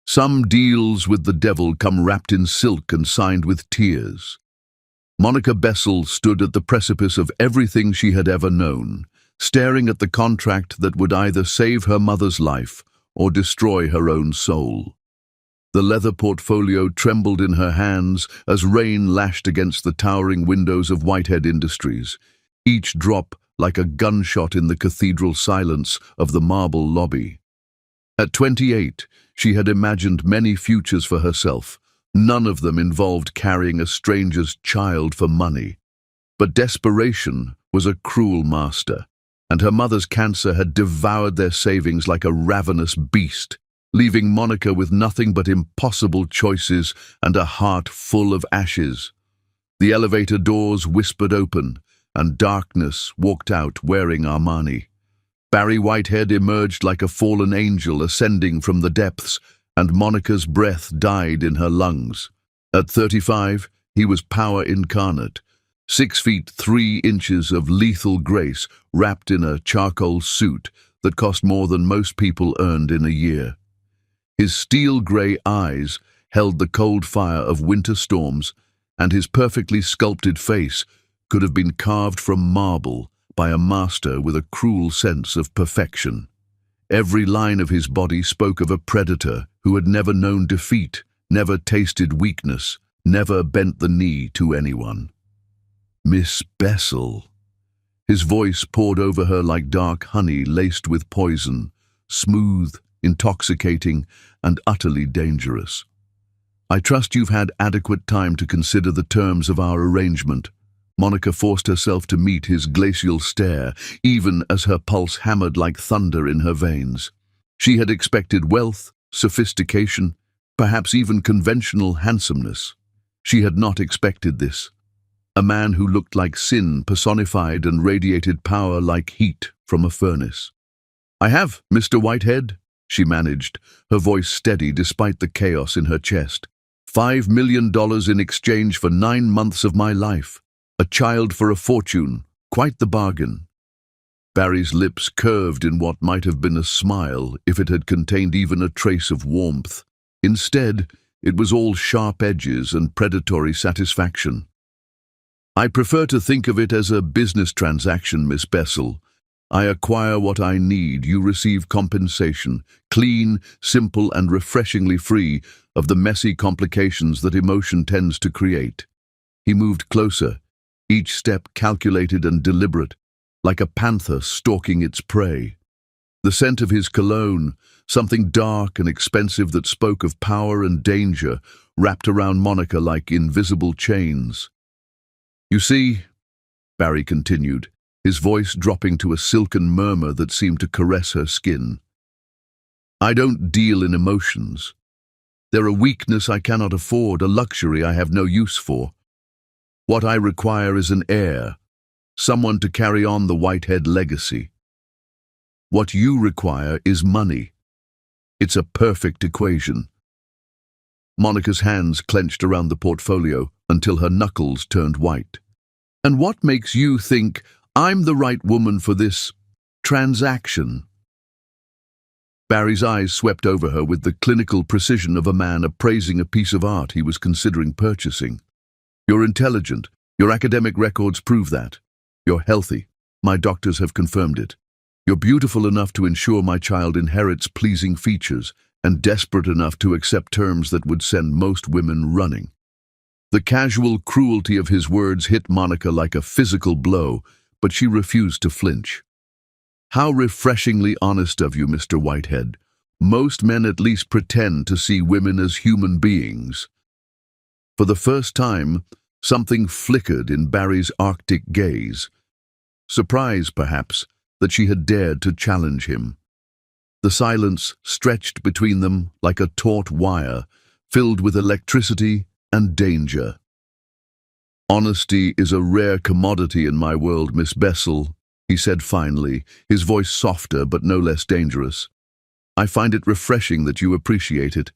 Some deals with the devil come wrapped in silk and signed with tears. Monica Bessel stood at the precipice of everything she had ever known, staring at the contract that would either save her mother's life or destroy her own soul. The leather portfolio trembled in her hands as rain lashed against the towering windows of Whitehead Industries, each drop like a gunshot in the cathedral silence of the marble lobby. At 28, she had imagined many futures for herself. None of them involved carrying a stranger's child for money. But desperation was a cruel master, and her mother's cancer had devoured their savings like a ravenous beast, leaving Monica with nothing but impossible choices and a heart full of ashes. The elevator doors whispered open, and darkness walked out wearing Armani. Barry Whitehead emerged like a fallen angel ascending from the depths, and Monica's breath died in her lungs. At 35, he was power incarnate, 6 feet 3 inches of lethal grace wrapped in a charcoal suit that cost more than most people earned in a year. His steel-grey eyes held the cold fire of winter storms, and his perfectly sculpted face could have been carved from marble by a master with a cruel sense of perfection. Every line of his body spoke of a predator who had never known defeat, never tasted weakness, never bent the knee to anyone. Miss Bessel. His voice poured over her like dark honey laced with poison, smooth, intoxicating, and utterly dangerous. I trust you've had adequate time to consider the terms of our arrangement. Monica forced herself to meet his glacial stare, even as her pulse hammered like thunder in her veins. She had expected wealth, sophistication, perhaps even conventional handsomeness. She had not expected this. A man who looked like sin personified and radiated power like heat from a furnace. "I have, Mr. Whitehead," she managed, her voice steady despite the chaos in her chest. $5 million in exchange for 9 months of my life. A child for a fortune, quite the bargain. Barry's lips curved in what might have been a smile if it had contained even a trace of warmth. Instead, it was all sharp edges and predatory satisfaction. "I prefer to think of it as a business transaction, Miss Bessel. I acquire what I need, you receive compensation, clean, simple, and refreshingly free of the messy complications that emotion tends to create." He moved closer, each step calculated and deliberate, like a panther stalking its prey. The scent of his cologne, something dark and expensive that spoke of power and danger, wrapped around Monica like invisible chains. "You see," Barry continued, his voice dropping to a silken murmur that seemed to caress her skin, "I don't deal in emotions. They're a weakness I cannot afford, a luxury I have no use for. What I require is an heir, someone to carry on the Whitehead legacy. What you require is money. It's a perfect equation." Monica's hands clenched around the portfolio until her knuckles turned white. "And what makes you think I'm the right woman for this transaction?" Barry's eyes swept over her with the clinical precision of a man appraising a piece of art he was considering purchasing. "You're intelligent. Your academic records prove that. You're healthy. My doctors have confirmed it. You're beautiful enough to ensure my child inherits pleasing features, and desperate enough to accept terms that would send most women running." The casual cruelty of his words hit Monica like a physical blow, but she refused to flinch. "How refreshingly honest of you, Mr. Whitehead. Most men at least pretend to see women as human beings." For the first time, something flickered in Barry's arctic gaze. Surprise, perhaps, that she had dared to challenge him. The silence stretched between them like a taut wire, filled with electricity and danger. "Honesty is a rare commodity in my world, Miss Bessel," he said finally, his voice softer but no less dangerous. "I find it refreshing that you appreciate it.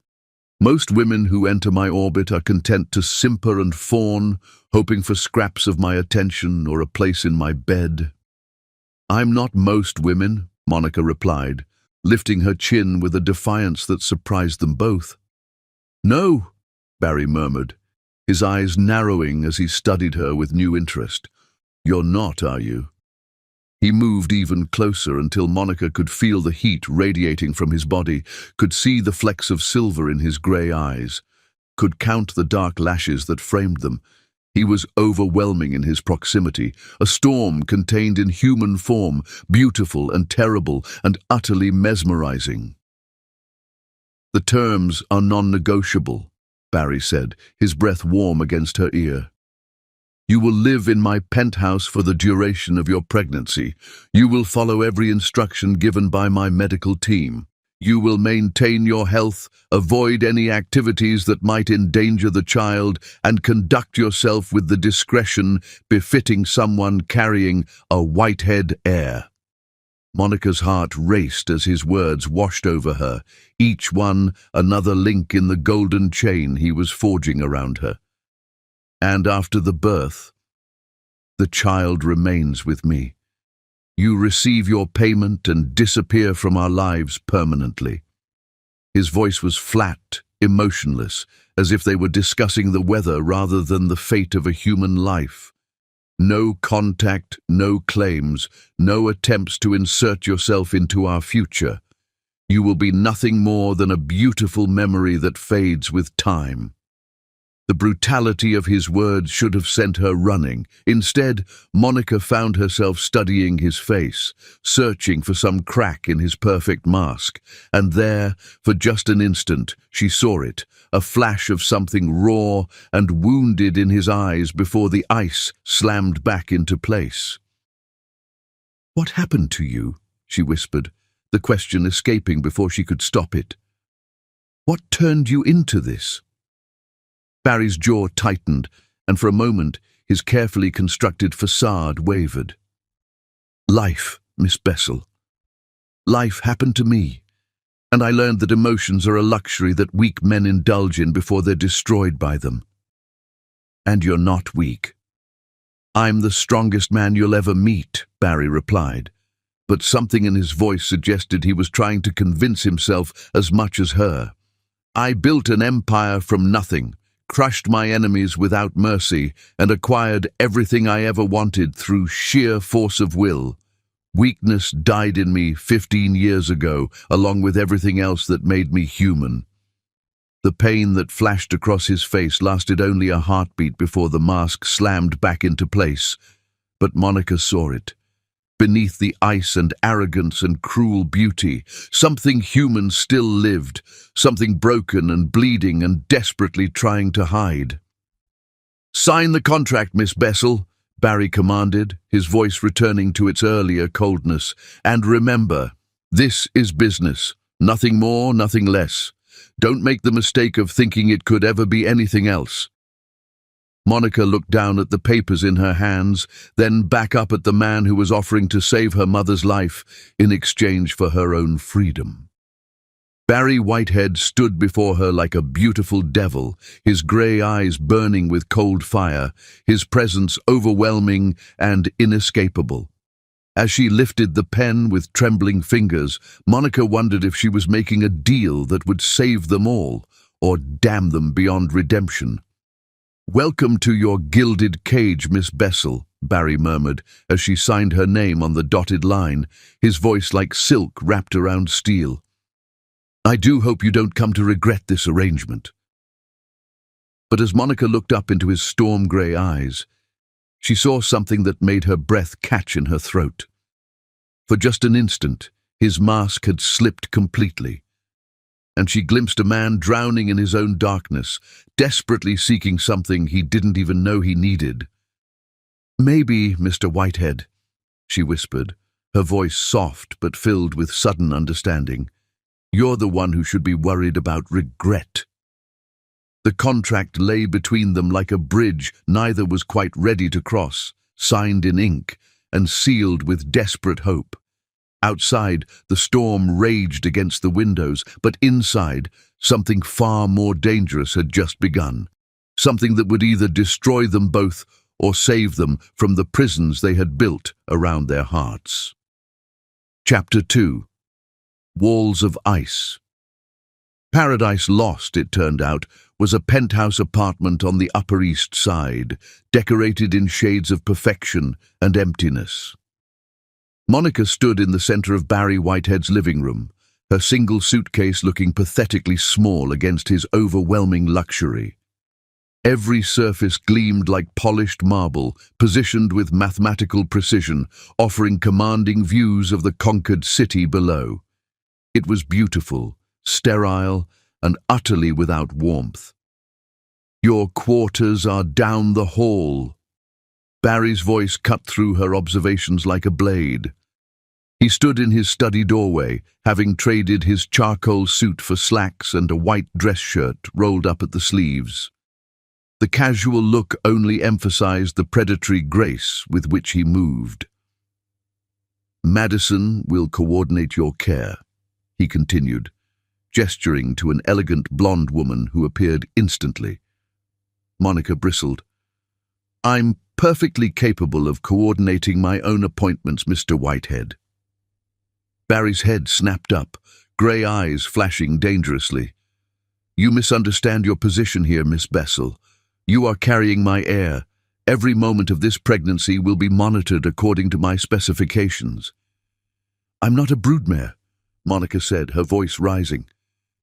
Most women who enter my orbit are content to simper and fawn, hoping for scraps of my attention or a place in my bed." "I'm not most women," Monica replied, lifting her chin with a defiance that surprised them both. No, Barry murmured, his eyes narrowing as he studied her with new interest. You're not, are you? He moved even closer until Monica could feel the heat radiating from his body, could see the flecks of silver in his grey eyes, could count the dark lashes that framed them. He was overwhelming in his proximity, a storm contained in human form, beautiful and terrible and utterly mesmerizing. The terms are non-negotiable, Barry said, his breath warm against her ear. You will live in my penthouse for the duration of your pregnancy. You will follow every instruction given by my medical team. You will maintain your health, avoid any activities that might endanger the child, and conduct yourself with the discretion befitting someone carrying a Whitehead heir. Monica's heart raced as his words washed over her, each one another link in the golden chain he was forging around her. And after the birth, the child remains with me. You receive your payment and disappear from our lives permanently. His voice was flat, emotionless, as if they were discussing the weather rather than the fate of a human life. No contact, no claims, no attempts to insert yourself into our future. You will be nothing more than a beautiful memory that fades with time. The brutality of his words should have sent her running. Instead, Monica found herself studying his face, searching for some crack in his perfect mask. And there, for just an instant, she saw it, a flash of something raw and wounded in his eyes before the ice slammed back into place. "What happened to you?" she whispered, the question escaping before she could stop it. "What turned you into this?" Barry's jaw tightened, and for a moment his carefully constructed facade wavered. "Life, Miss Bessel. Life happened to me, and I learned that emotions are a luxury that weak men indulge in before they're destroyed by them. And you're not weak." "I'm the strongest man you'll ever meet," Barry replied, but something in his voice suggested he was trying to convince himself as much as her. "I built an empire from nothing, crushed my enemies without mercy, and acquired everything I ever wanted through sheer force of will. Weakness died in me 15 years ago, along with everything else that made me human." The pain that flashed across his face lasted only a heartbeat before the mask slammed back into place, but Monica saw it. Beneath the ice and arrogance and cruel beauty, something human still lived, something broken and bleeding and desperately trying to hide. "Sign the contract, Miss Bessel," Barry commanded, his voice returning to its earlier coldness. "And remember, this is business, nothing more, nothing less. Don't make the mistake of thinking it could ever be anything else." Monica looked down at the papers in her hands, then back up at the man who was offering to save her mother's life in exchange for her own freedom. Barry Whitehead stood before her like a beautiful devil, his grey eyes burning with cold fire, his presence overwhelming and inescapable. As she lifted the pen with trembling fingers, Monica wondered if she was making a deal that would save them all, or damn them beyond redemption. "Welcome to your gilded cage, Miss Bessel," Barry murmured as she signed her name on the dotted line, his voice like silk wrapped around steel. "I do hope you don't come to regret this arrangement." But as Monica looked up into his storm-grey eyes, she saw something that made her breath catch in her throat. For just an instant, his mask had slipped completely, and she glimpsed a man drowning in his own darkness, desperately seeking something he didn't even know he needed. "Maybe, Mr. Whitehead," she whispered, her voice soft but filled with sudden understanding, "you're the one who should be worried about regret." The contract lay between them like a bridge neither was quite ready to cross, signed in ink and sealed with desperate hope. Outside, the storm raged against the windows, but inside, something far more dangerous had just begun. Something that would either destroy them both or save them from the prisons they had built around their hearts. Chapter 2. Walls of Ice. Paradise Lost, it turned out, was a penthouse apartment on the Upper East Side, decorated in shades of perfection and emptiness. Monica stood in the center of Barry Whitehead's living room, her single suitcase looking pathetically small against his overwhelming luxury. Every surface gleamed like polished marble, positioned with mathematical precision, offering commanding views of the conquered city below. It was beautiful, sterile, and utterly without warmth. "Your quarters are down the hall." Barry's voice cut through her observations like a blade. He stood in his study doorway, having traded his charcoal suit for slacks and a white dress shirt rolled up at the sleeves. The casual look only emphasized the predatory grace with which he moved. "Madison will coordinate your care," he continued, gesturing to an elegant blonde woman who appeared instantly. Monica bristled. "I'm perfectly capable of coordinating my own appointments, Mr. Whitehead." Barry's head snapped up, grey eyes flashing dangerously. "You misunderstand your position here, Miss Bessel. You are carrying my heir. Every moment of this pregnancy will be monitored according to my specifications." "I'm not a broodmare," Monica said, her voice rising.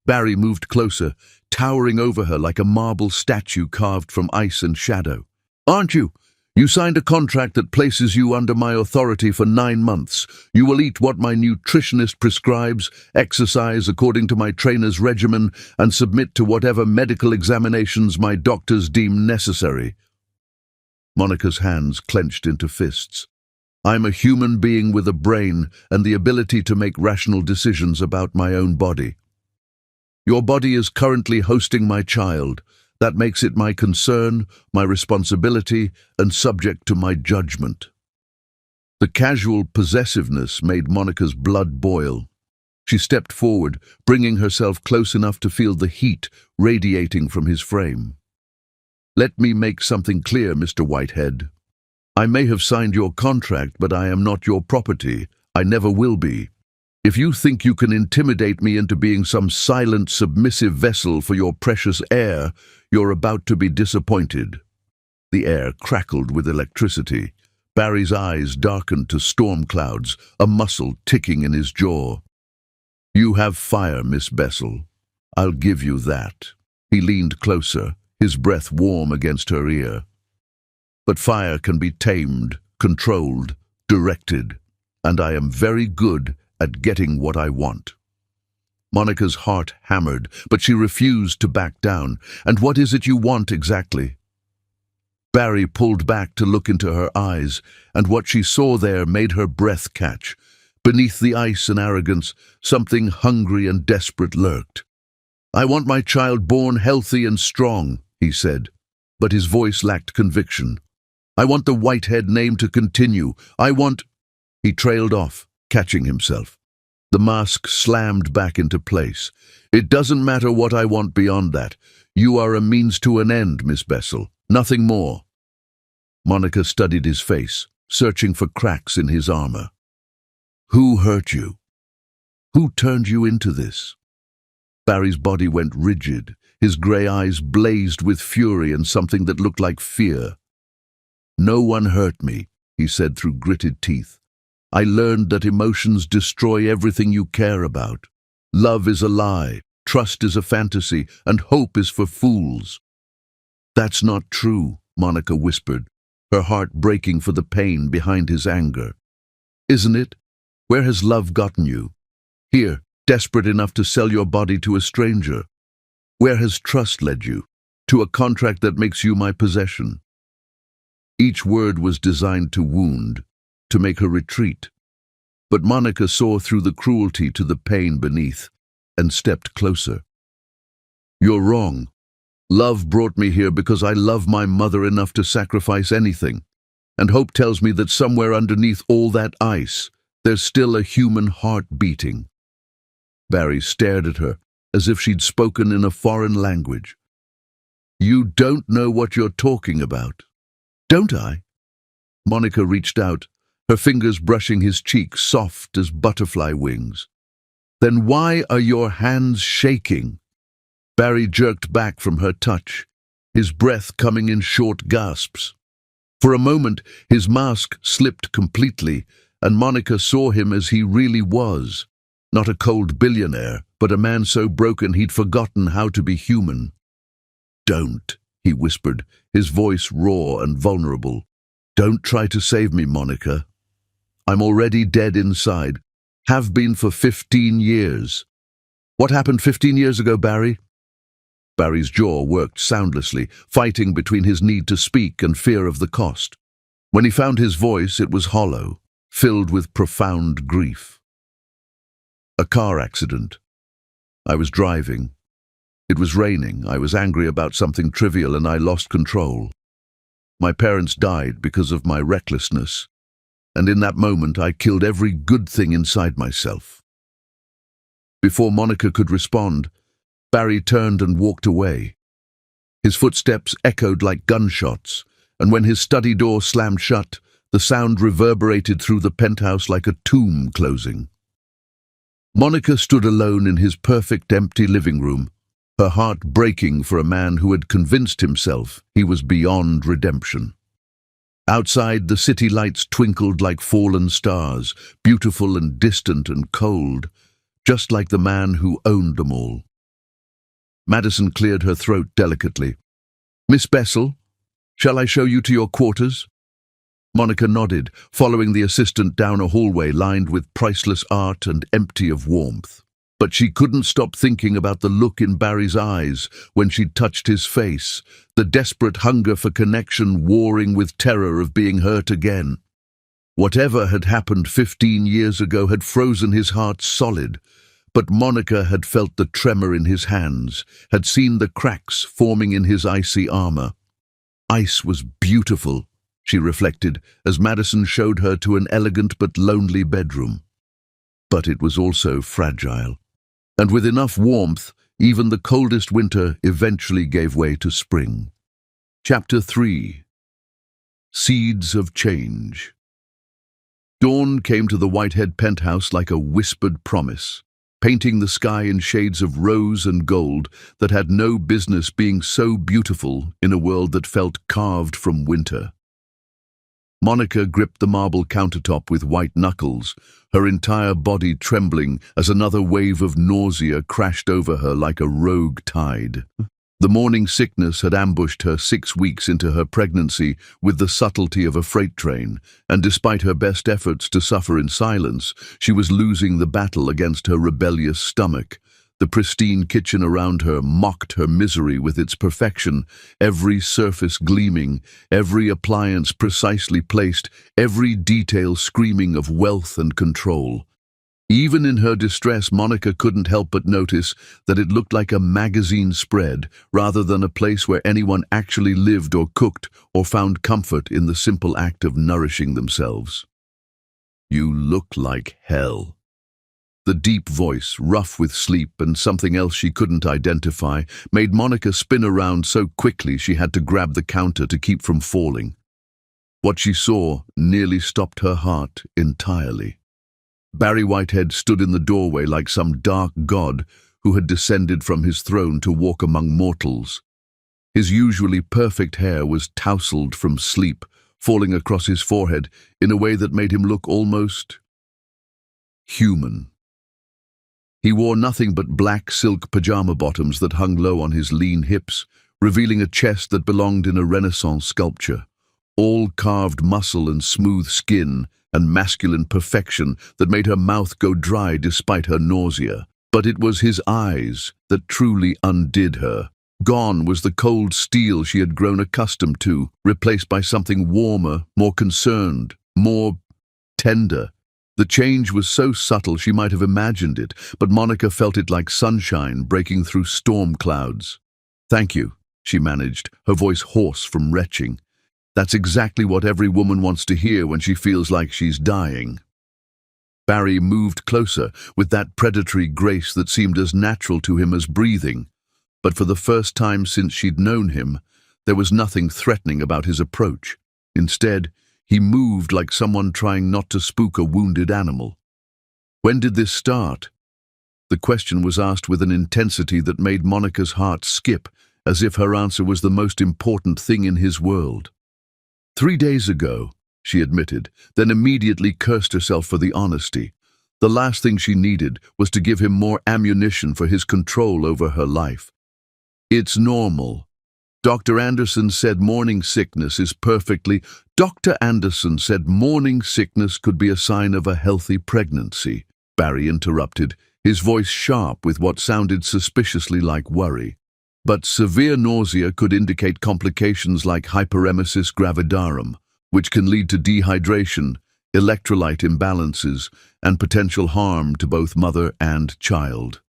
Barry moved closer, towering over her like a marble statue carved from ice and shadow. "Aren't you? You signed a contract that places you under my authority for 9 months. You will eat what my nutritionist prescribes, exercise according to my trainer's regimen, and submit to whatever medical examinations my doctors deem necessary." Monica's hands clenched into fists. "I'm a human being with a brain and the ability to make rational decisions about my own body. Your body is currently hosting my child. That makes it my concern, my responsibility, and subject to my judgment." The casual possessiveness made Monica's blood boil. She stepped forward, bringing herself close enough to feel the heat radiating from his frame. "Let me make something clear, Mr. Whitehead. I may have signed your contract, but I am not your property. I never will be. If you think you can intimidate me into being some silent, submissive vessel for your precious heir, you're about to be disappointed." The air crackled with electricity. Barry's eyes darkened to storm clouds, a muscle ticking in his jaw. "You have fire, Miss Bessel. I'll give you that." He leaned closer, his breath warm against her ear. "But fire can be tamed, controlled, directed, and I am very good at getting what I want." Monica's heart hammered, but she refused to back down. "And what is it you want exactly?" Barry pulled back to look into her eyes, and what she saw there made her breath catch. Beneath the ice and arrogance, something hungry and desperate lurked. "I want my child born healthy and strong," he said, but his voice lacked conviction. "I want the Whitehead name to continue. I want—" He trailed off, catching himself. The mask slammed back into place. "It doesn't matter what I want beyond that. You are a means to an end, Miss Bessel. Nothing more." Monica studied his face, searching for cracks in his armor. "Who hurt you? Who turned you into this?" Barry's body went rigid. His grey eyes blazed with fury and something that looked like fear. "No one hurt me," he said through gritted teeth. "I learned that emotions destroy everything you care about. Love is a lie, trust is a fantasy, and hope is for fools." "That's not true," Monica whispered, her heart breaking for the pain behind his anger. "Isn't it? Where has love gotten you? Here, desperate enough to sell your body to a stranger. Where has trust led you? To a contract that makes you my possession." Each word was designed to wound, to make her retreat. But Monica saw through the cruelty to the pain beneath and stepped closer. "You're wrong. Love brought me here because I love my mother enough to sacrifice anything. And hope tells me that somewhere underneath all that ice, there's still a human heart beating." Barry stared at her as if she'd spoken in a foreign language. "You don't know what you're talking about." "Don't I?" Monica reached out, her fingers brushing his cheek soft as butterfly wings. "Then why are your hands shaking?" Barry jerked back from her touch, his breath coming in short gasps. For a moment, his mask slipped completely, and Monica saw him as he really was. Not a cold billionaire, but a man so broken he'd forgotten how to be human. "Don't," he whispered, his voice raw and vulnerable. "Don't try to save me, Monica. I'm already dead inside. Have been for 15 years. What happened 15 years ago, Barry?" Barry's jaw worked soundlessly, fighting between his need to speak and fear of the cost. When he found his voice, it was hollow, filled with profound grief. "A car accident. I was driving. It was raining. I was angry about something trivial and I lost control. My parents died because of my recklessness, and in that moment I killed every good thing inside myself." Before Monica could respond, Barry turned and walked away. His footsteps echoed like gunshots, and when his study door slammed shut, the sound reverberated through the penthouse like a tomb closing. Monica stood alone in his perfect empty living room, her heart breaking for a man who had convinced himself he was beyond redemption. Outside, the city lights twinkled like fallen stars, beautiful and distant and cold, just like the man who owned them all. Madison cleared her throat delicately. "Miss Bessel, shall I show you to your quarters?" Monica nodded, following the assistant down a hallway lined with priceless art and empty of warmth. But she couldn't stop thinking about the look in Barry's eyes when she'd touched his face, the desperate hunger for connection warring with terror of being hurt again. Whatever had happened 15 years ago had frozen his heart solid, but Monica had felt the tremor in his hands, had seen the cracks forming in his icy armor. Ice was beautiful, she reflected, as Madison showed her to an elegant but lonely bedroom. But it was also fragile. And with enough warmth, even the coldest winter eventually gave way to spring. Chapter 3. Seeds of Change. Dawn came to the Whitehead penthouse like a whispered promise, painting the sky in shades of rose and gold that had no business being so beautiful in a world that felt carved from winter. Monica gripped the marble countertop with white knuckles, her entire body trembling as another wave of nausea crashed over her like a rogue tide. The morning sickness had ambushed her 6 weeks into her pregnancy with the subtlety of a freight train, and despite her best efforts to suffer in silence, she was losing the battle against her rebellious stomach. The pristine kitchen around her mocked her misery with its perfection, every surface gleaming, every appliance precisely placed, every detail screaming of wealth and control. Even in her distress, Monica couldn't help but notice that it looked like a magazine spread, rather than a place where anyone actually lived or cooked or found comfort in the simple act of nourishing themselves. "You look like hell." The deep voice, rough with sleep and something else she couldn't identify, made Monica spin around so quickly she had to grab the counter to keep from falling. What she saw nearly stopped her heart entirely. Barry Whitehead stood in the doorway like some dark god who had descended from his throne to walk among mortals. His usually perfect hair was tousled from sleep, falling across his forehead in a way that made him look almost human. He wore nothing but black silk pajama bottoms that hung low on his lean hips, revealing a chest that belonged in a Renaissance sculpture. All carved muscle and smooth skin and masculine perfection that made her mouth go dry despite her nausea. But it was his eyes that truly undid her. Gone was the cold steel she had grown accustomed to, replaced by something warmer, more concerned, more tender. The change was so subtle she might have imagined it, but Monica felt it like sunshine breaking through storm clouds. "Thank you," she managed, her voice hoarse from retching. "That's exactly what every woman wants to hear when she feels like she's dying." Barry moved closer with that predatory grace that seemed as natural to him as breathing. But for the first time since she'd known him, there was nothing threatening about his approach. Instead, he moved like someone trying not to spook a wounded animal. "When did this start?" The question was asked with an intensity that made Monica's heart skip, as if her answer was the most important thing in his world. 3 days ago, she admitted, then immediately cursed herself for the honesty. The last thing she needed was to give him more ammunition for his control over her life. It's normal. Dr. Anderson said morning sickness is perfectly... Dr. Anderson said morning sickness could be a sign of a healthy pregnancy, Barry interrupted, his voice sharp with what sounded suspiciously like worry. But severe nausea could indicate complications like hyperemesis gravidarum, which can lead to dehydration, electrolyte imbalances, and potential harm to both mother and child.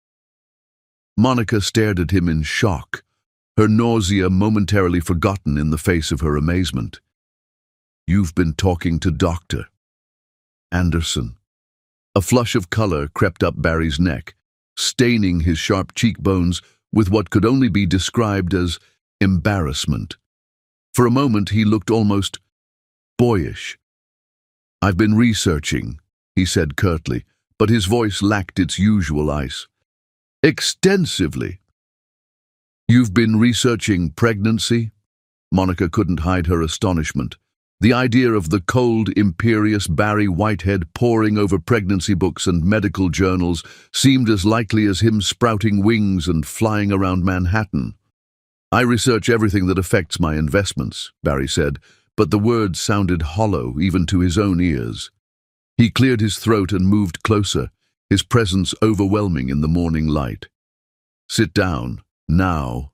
Monica stared at him in shock, her nausea momentarily forgotten in the face of her amazement. "You've been talking to Dr. Anderson." A flush of color crept up Barry's neck, staining his sharp cheekbones with what could only be described as embarrassment. For a moment he looked almost boyish. "I've been researching," he said curtly, but his voice lacked its usual ice. "Extensively." "You've been researching pregnancy?" Monica couldn't hide her astonishment. The idea of the cold, imperious Barry Whitehead poring over pregnancy books and medical journals seemed as likely as him sprouting wings and flying around Manhattan. "I research everything that affects my investments," Barry said, but the words sounded hollow even to his own ears. He cleared his throat and moved closer, his presence overwhelming in the morning light. "Sit down, now."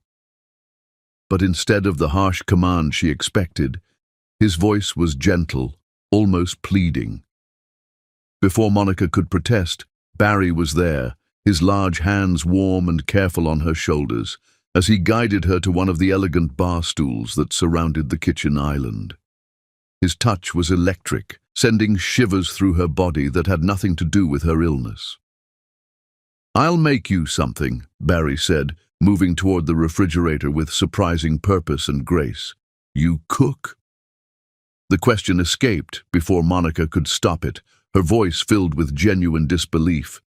But instead of the harsh command she expected, his voice was gentle, almost pleading. Before Monica could protest, Barry was there, his large hands warm and careful on her shoulders, as he guided her to one of the elegant bar stools that surrounded the kitchen island. His touch was electric, sending shivers through her body that had nothing to do with her illness. "I'll make you something," Barry said, moving toward the refrigerator with surprising purpose and grace. "You cook?" The question escaped before Monica could stop it, her voice filled with genuine disbelief.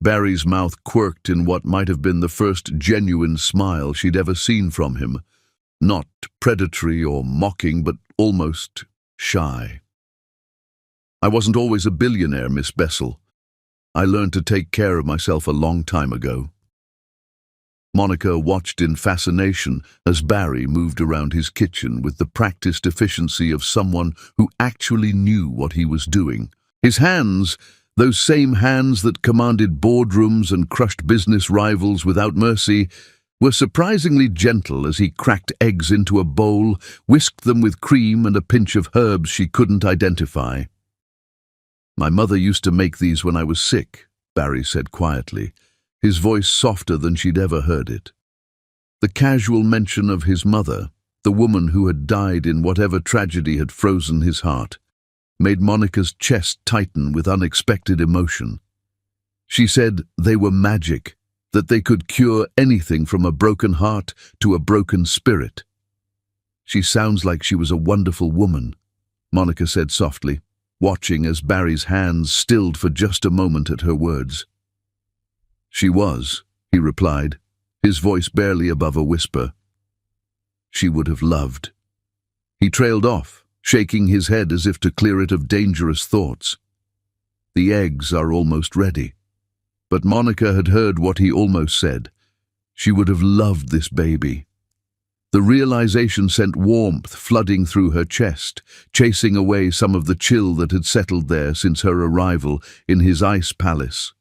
Barry's mouth quirked in what might have been the first genuine smile she'd ever seen from him. Not predatory or mocking, but almost shy. "I wasn't always a billionaire, Miss Bessel. I learned to take care of myself a long time ago." Monica watched in fascination as Barry moved around his kitchen with the practiced efficiency of someone who actually knew what he was doing. His hands, those same hands that commanded boardrooms and crushed business rivals without mercy, were surprisingly gentle as he cracked eggs into a bowl, whisked them with cream and a pinch of herbs she couldn't identify. "My mother used to make these when I was sick," Barry said quietly, his voice softer than she'd ever heard it. The casual mention of his mother, the woman who had died in whatever tragedy had frozen his heart, made Monica's chest tighten with unexpected emotion. She said they were magic, that they could cure anything from a broken heart to a broken spirit. "She sounds like she was a wonderful woman," Monica said softly, watching as Barry's hands stilled for just a moment at her words. "She was," he replied, his voice barely above a whisper. "She would have loved." He trailed off, shaking his head as if to clear it of dangerous thoughts. "The eggs are almost ready." But Monica had heard what he almost said. She would have loved this baby. The realization sent warmth flooding through her chest, chasing away some of the chill that had settled there since her arrival in his ice palace.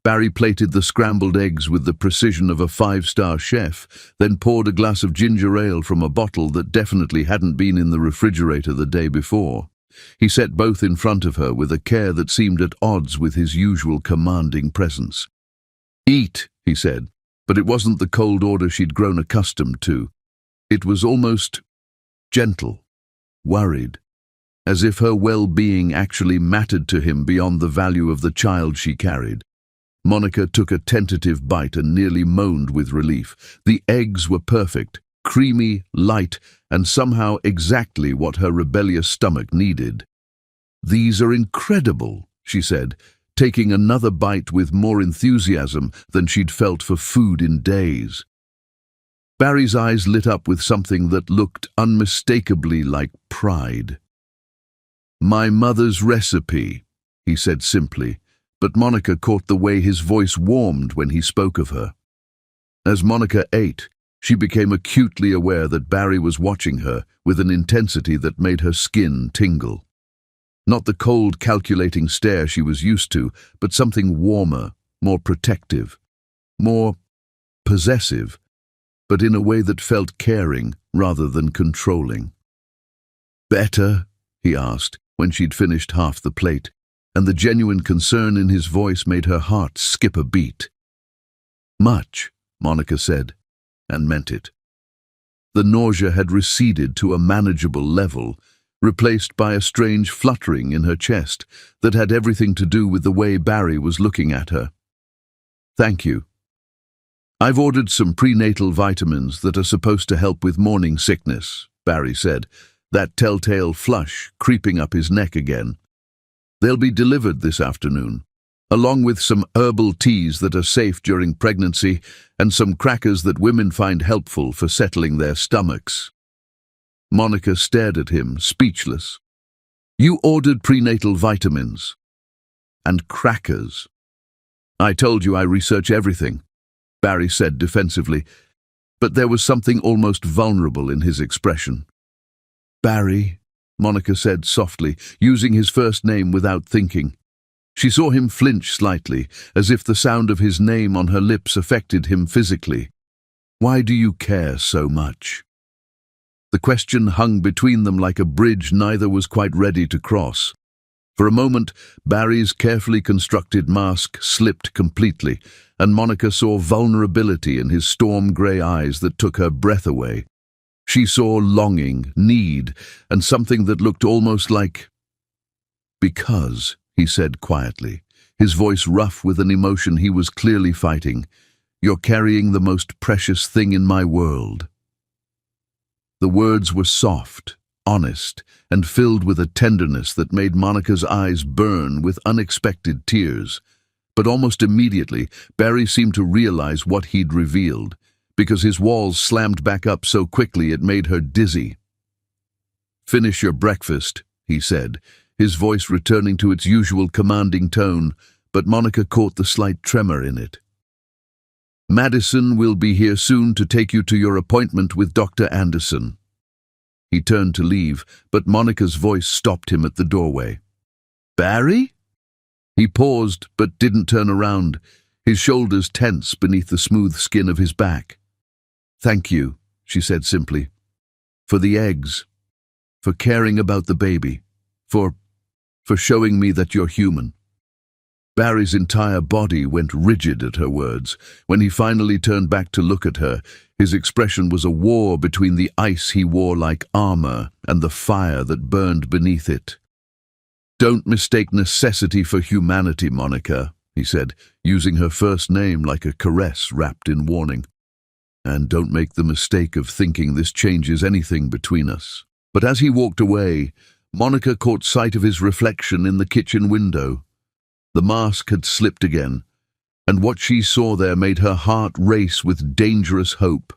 Barry plated the scrambled eggs with the precision of a 5-star chef, then poured a glass of ginger ale from a bottle that definitely hadn't been in the refrigerator the day before. He set both in front of her with a care that seemed at odds with his usual commanding presence. "Eat," he said, but it wasn't the cold order she'd grown accustomed to. It was almost gentle, worried, as if her well-being actually mattered to him beyond the value of the child she carried. Monica took a tentative bite and nearly moaned with relief. The eggs were perfect, creamy, light, and somehow exactly what her rebellious stomach needed. "These are incredible," she said, taking another bite with more enthusiasm than she'd felt for food in days. Barry's eyes lit up with something that looked unmistakably like pride. "My mother's recipe," he said simply, but Monica caught the way his voice warmed when he spoke of her. As Monica ate, she became acutely aware that Barry was watching her with an intensity that made her skin tingle. Not the cold, calculating stare she was used to, but something warmer, more protective, more possessive, but in a way that felt caring rather than controlling. "Better?" he asked when she'd finished half the plate, and the genuine concern in his voice made her heart skip a beat. "Much," Monica said, and meant it. The nausea had receded to a manageable level, replaced by a strange fluttering in her chest that had everything to do with the way Barry was looking at her. "Thank you. I've ordered some prenatal vitamins that are supposed to help with morning sickness," Barry said, that telltale flush creeping up his neck again. "They'll be delivered this afternoon, along with some herbal teas that are safe during pregnancy and some crackers that women find helpful for settling their stomachs." Monica stared at him, speechless. "You ordered prenatal vitamins? And crackers?" "I told you I research everything," Barry said defensively, but there was something almost vulnerable in his expression. "Barry," Monica said softly, using his first name without thinking. She saw him flinch slightly, as if the sound of his name on her lips affected him physically. "Why do you care so much?" The question hung between them like a bridge neither was quite ready to cross. For a moment, Barry's carefully constructed mask slipped completely, and Monica saw vulnerability in his storm-grey eyes that took her breath away. She saw longing, need, and something that looked almost like... "Because," he said quietly, his voice rough with an emotion he was clearly fighting, "you're carrying the most precious thing in my world." The words were soft, honest, and filled with a tenderness that made Monica's eyes burn with unexpected tears. But almost immediately, Barry seemed to realize what he'd revealed, because his walls slammed back up so quickly it made her dizzy. "Finish your breakfast," he said, his voice returning to its usual commanding tone, but Monica caught the slight tremor in it. "Madison will be here soon to take you to your appointment with Dr. Anderson." He turned to leave, but Monica's voice stopped him at the doorway. "Barry?" He paused, but didn't turn around, his shoulders tense beneath the smooth skin of his back. "Thank you," she said simply. "For the eggs. For caring about the baby. For showing me that you're human." Barry's entire body went rigid at her words. When he finally turned back to look at her, his expression was a war between the ice he wore like armor and the fire that burned beneath it. "Don't mistake necessity for humanity, Monica," he said, using her first name like a caress wrapped in warning. "And don't make the mistake of thinking this changes anything between us." But as he walked away, Monica caught sight of his reflection in the kitchen window. The mask had slipped again, and what she saw there made her heart race with dangerous hope.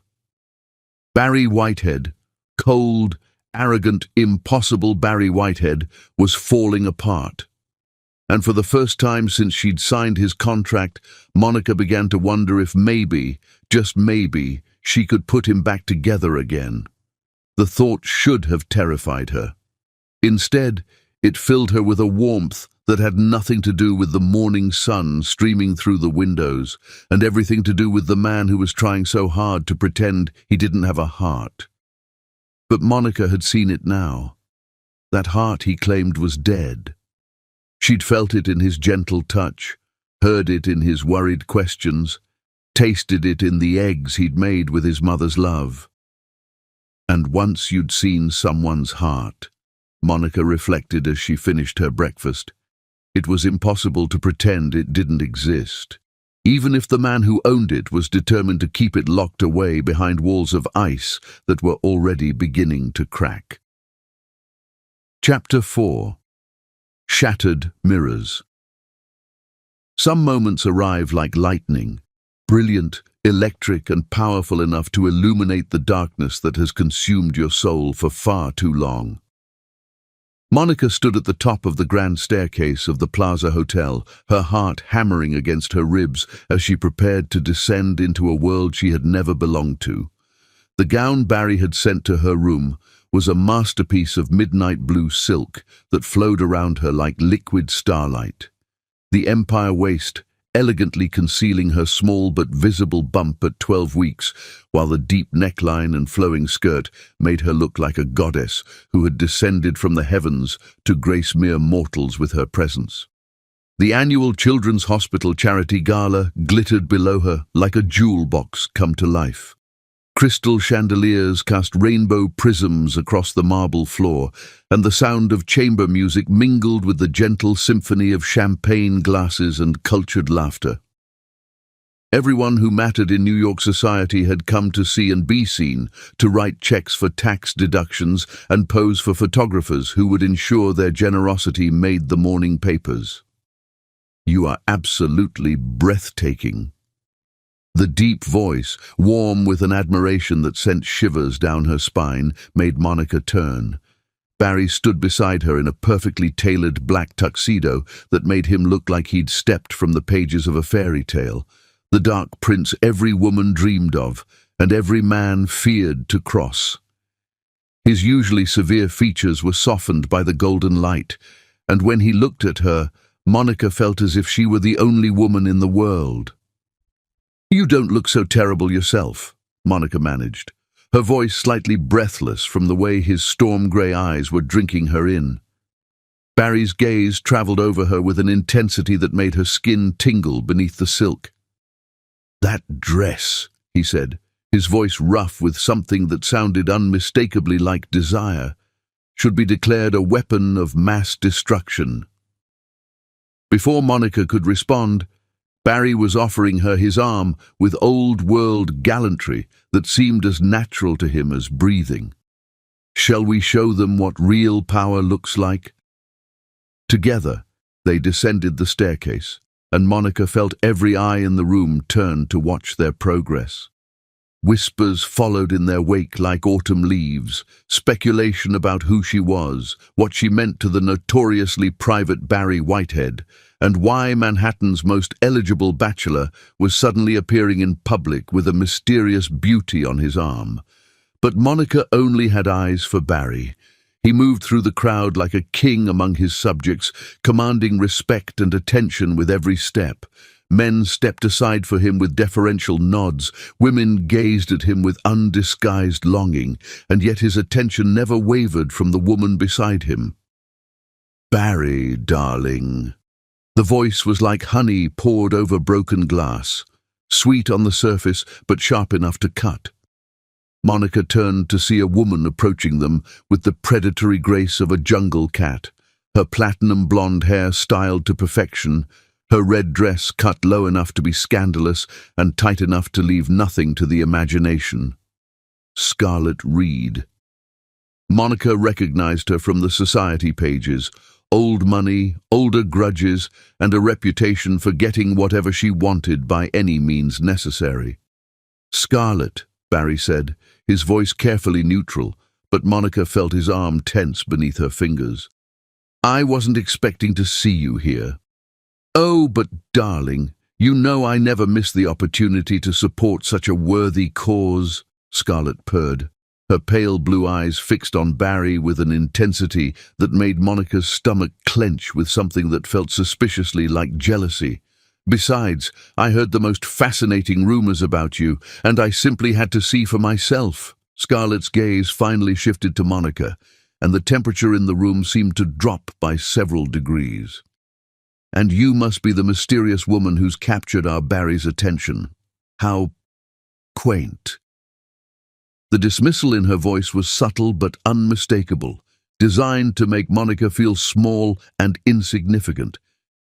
Barry Whitehead, cold, arrogant, impossible Barry Whitehead, was falling apart. And for the first time since she'd signed his contract, Monica began to wonder if maybe, just maybe, she could put him back together again. The thought should have terrified her. Instead, it filled her with a warmth that had nothing to do with the morning sun streaming through the windows, and everything to do with the man who was trying so hard to pretend he didn't have a heart. But Monica had seen it now. That heart he claimed was dead. She'd felt it in his gentle touch, heard it in his worried questions, tasted it in the eggs he'd made with his mother's love. And once you'd seen someone's heart, Monica reflected as she finished her breakfast, it was impossible to pretend it didn't exist, even if the man who owned it was determined to keep it locked away behind walls of ice that were already beginning to crack. Chapter 4. Shattered Mirrors. Some moments arrive like lightning, brilliant, electric, and powerful enough to illuminate the darkness that has consumed your soul for far too long. Monica stood at the top of the grand staircase of the Plaza Hotel, her heart hammering against her ribs as she prepared to descend into a world she had never belonged to. The gown Barry had sent to her room was a masterpiece of midnight blue silk that flowed around her like liquid starlight. The empire waist, elegantly concealing her small but visible bump at 12 weeks, while the deep neckline and flowing skirt made her look like a goddess who had descended from the heavens to grace mere mortals with her presence. The annual Children's Hospital Charity Gala glittered below her like a jewel box come to life. Crystal chandeliers cast rainbow prisms across the marble floor, and the sound of chamber music mingled with the gentle symphony of champagne glasses and cultured laughter. Everyone who mattered in New York society had come to see and be seen, to write checks for tax deductions and pose for photographers who would ensure their generosity made the morning papers. "You are absolutely breathtaking." The deep voice, warm with an admiration that sent shivers down her spine, made Monica turn. Barry stood beside her in a perfectly tailored black tuxedo that made him look like he'd stepped from the pages of a fairy tale, the dark prince every woman dreamed of and every man feared to cross. His usually severe features were softened by the golden light, and when he looked at her, Monica felt as if she were the only woman in the world. "You don't look so terrible yourself," Monica managed, her voice slightly breathless from the way his storm-grey eyes were drinking her in. Barry's gaze traveled over her with an intensity that made her skin tingle beneath the silk. "That dress," he said, his voice rough with something that sounded unmistakably like desire, "should be declared a weapon of mass destruction." Before Monica could respond, Barry was offering her his arm with old-world gallantry that seemed as natural to him as breathing. "Shall we show them what real power looks like?" Together, they descended the staircase, and Monica felt every eye in the room turn to watch their progress. Whispers followed in their wake like autumn leaves, speculation about who she was, what she meant to the notoriously private Barry Whitehead, and why Manhattan's most eligible bachelor was suddenly appearing in public with a mysterious beauty on his arm. But Monica only had eyes for Barry. He moved through the crowd like a king among his subjects, commanding respect and attention with every step. Men stepped aside for him with deferential nods, women gazed at him with undisguised longing, and yet his attention never wavered from the woman beside him. "Barry, darling." The voice was like honey poured over broken glass, sweet on the surface but sharp enough to cut. Monica turned to see a woman approaching them with the predatory grace of a jungle cat, her platinum blonde hair styled to perfection, her red dress cut low enough to be scandalous and tight enough to leave nothing to the imagination. Scarlet Reed. Monica recognized her from the society pages, old money, older grudges, and a reputation for getting whatever she wanted by any means necessary. "Scarlet," Barry said, his voice carefully neutral, but Monica felt his arm tense beneath her fingers. "I wasn't expecting to see you here." "Oh, but darling, you know I never miss the opportunity to support such a worthy cause," Scarlet purred, her pale blue eyes fixed on Barry with an intensity that made Monica's stomach clench with something that felt suspiciously like jealousy. "Besides, I heard the most fascinating rumors about you, and I simply had to see for myself." Scarlet's gaze finally shifted to Monica, and the temperature in the room seemed to drop by several degrees. "And you must be the mysterious woman who's captured our Barry's attention. How quaint." The dismissal in her voice was subtle but unmistakable, designed to make Monica feel small and insignificant.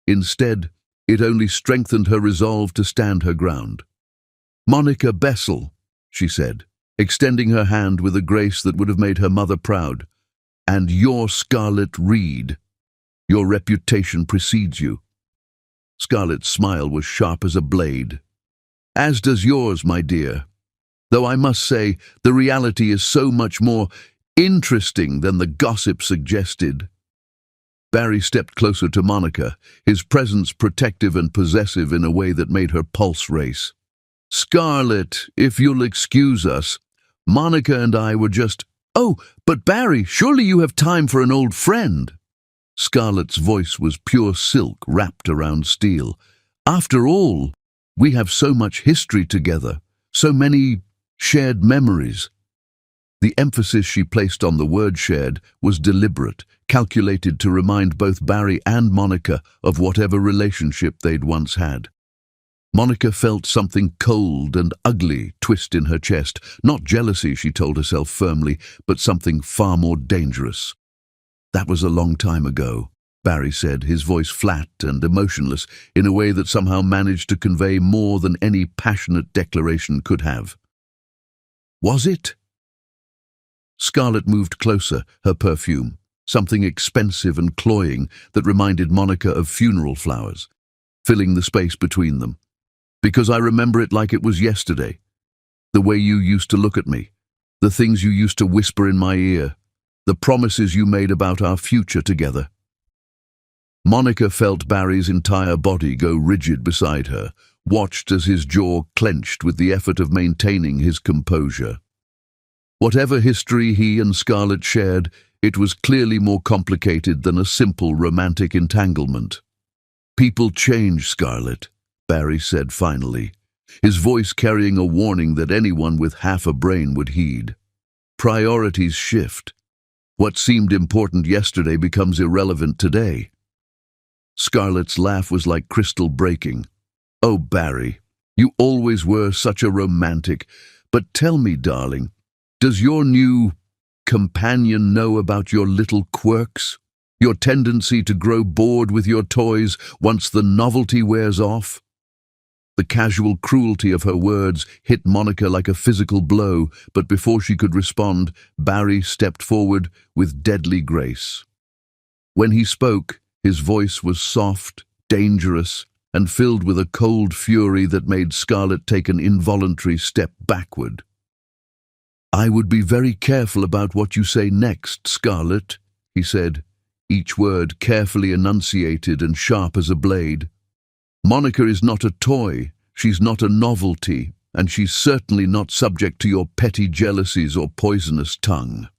Instead, it only strengthened her resolve to stand her ground. "Monica Bessel," she said, extending her hand with a grace that would have made her mother proud. "And you're Scarlet Reed. Your reputation precedes you." Scarlett's smile was sharp as a blade. As does yours, my dear. Though I must say, the reality is so much more interesting than the gossip suggested. Barry stepped closer to Monica, his presence protective and possessive in a way that made her pulse race. Scarlett, if you'll excuse us, Monica and I were just— Oh, but Barry, surely you have time for an old friend. Scarlett's voice was pure silk wrapped around steel. After all, we have so much history together, so many shared memories. The emphasis she placed on the word shared was deliberate, calculated to remind both Barry and Monica of whatever relationship they'd once had. Monica felt something cold and ugly twist in her chest, not jealousy, she told herself firmly, but something far more dangerous. That was a long time ago, Barry said, his voice flat and emotionless, in a way that somehow managed to convey more than any passionate declaration could have. Was it? Scarlett moved closer, her perfume, something expensive and cloying that reminded Monica of funeral flowers, filling the space between them. Because I remember it like it was yesterday. The way you used to look at me, the things you used to whisper in my ear, the promises you made about our future together. Monica felt Barry's entire body go rigid beside her, watched as his jaw clenched with the effort of maintaining his composure. Whatever history he and Scarlett shared, it was clearly more complicated than a simple romantic entanglement. People change, Scarlett, Barry said finally, his voice carrying a warning that anyone with half a brain would heed. Priorities shift. What seemed important yesterday becomes irrelevant today. Scarlett's laugh was like crystal breaking. Oh, Barry, you always were such a romantic. But tell me, darling, does your new companion know about your little quirks? Your tendency to grow bored with your toys once the novelty wears off? The casual cruelty of her words hit Monica like a physical blow, but before she could respond, Barry stepped forward with deadly grace. When he spoke, his voice was soft, dangerous, and filled with a cold fury that made Scarlett take an involuntary step backward. I would be very careful about what you say next, Scarlett, he said, each word carefully enunciated and sharp as a blade. Monica is not a toy, she's not a novelty, and she's certainly not subject to your petty jealousies or poisonous tongue.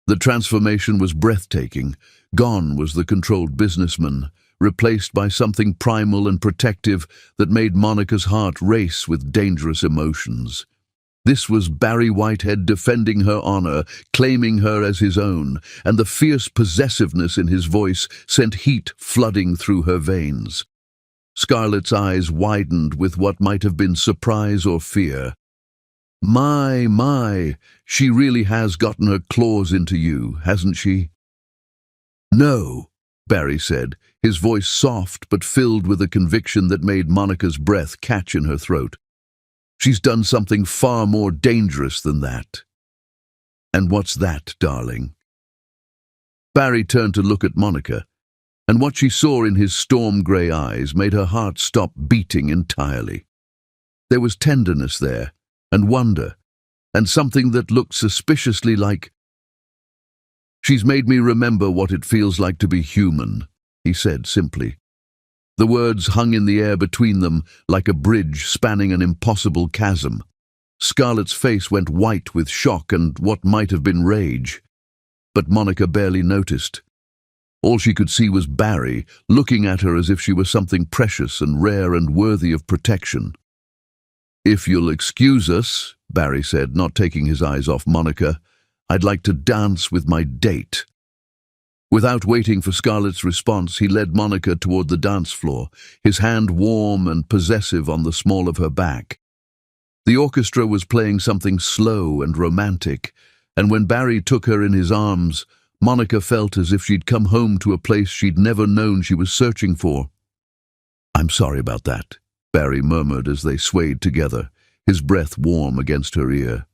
The transformation was breathtaking. Gone was the controlled businessman, replaced by something primal and protective that made Monica's heart race with dangerous emotions. This was Barry Whitehead defending her honor, claiming her as his own, and the fierce possessiveness in his voice sent heat flooding through her veins. Scarlett's eyes widened with what might have been surprise or fear. My, she really has gotten her claws into you, hasn't she? No, Barry said, his voice soft but filled with a conviction that made Monica's breath catch in her throat. She's done something far more dangerous than that. And what's that, darling? Barry turned to look at Monica, and what she saw in his storm-grey eyes made her heart stop beating entirely. There was tenderness there, and wonder, and something that looked suspiciously like— She's made me remember what it feels like to be human, he said simply. The words hung in the air between them like a bridge spanning an impossible chasm. Scarlett's face went white with shock and what might have been rage. But Monica barely noticed. All she could see was Barry, looking at her as if she were something precious and rare and worthy of protection. If you'll excuse us, Barry said, not taking his eyes off Monica, I'd like to dance with my date. Without waiting for Scarlett's response, he led Monica toward the dance floor, his hand warm and possessive on the small of her back. The orchestra was playing something slow and romantic, and when Barry took her in his arms, Monica felt as if she'd come home to a place she'd never known she was searching for. I'm sorry about that, Barry murmured as they swayed together, his breath warm against her ear.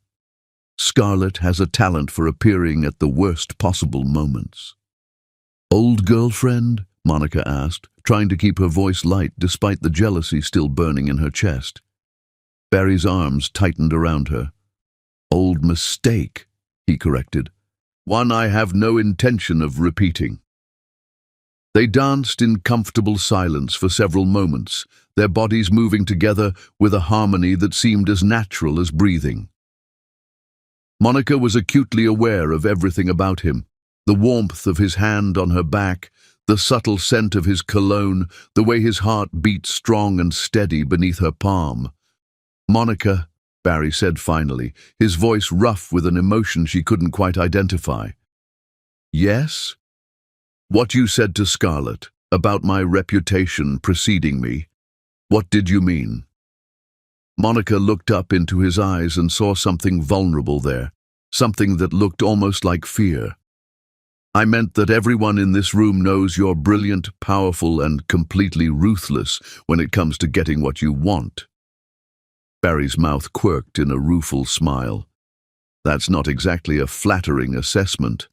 Scarlett has a talent for appearing at the worst possible moments. Old girlfriend? Monica asked, trying to keep her voice light despite the jealousy still burning in her chest. Barry's arms tightened around her. "Old mistake," he corrected. "One I have no intention of repeating." They danced in comfortable silence for several moments, their bodies moving together with a harmony that seemed as natural as breathing. Monica was acutely aware of everything about him, the warmth of his hand on her back, the subtle scent of his cologne, the way his heart beat strong and steady beneath her palm. "Monica," Barry said finally, his voice rough with an emotion she couldn't quite identify. "Yes?" "What you said to Scarlett about my reputation preceding me, what did you mean?" Monica looked up into his eyes and saw something vulnerable there, something that looked almost like fear. "I meant that everyone in this room knows you're brilliant, powerful, and completely ruthless when it comes to getting what you want." Barry's mouth quirked in a rueful smile. "That's not exactly a flattering assessment."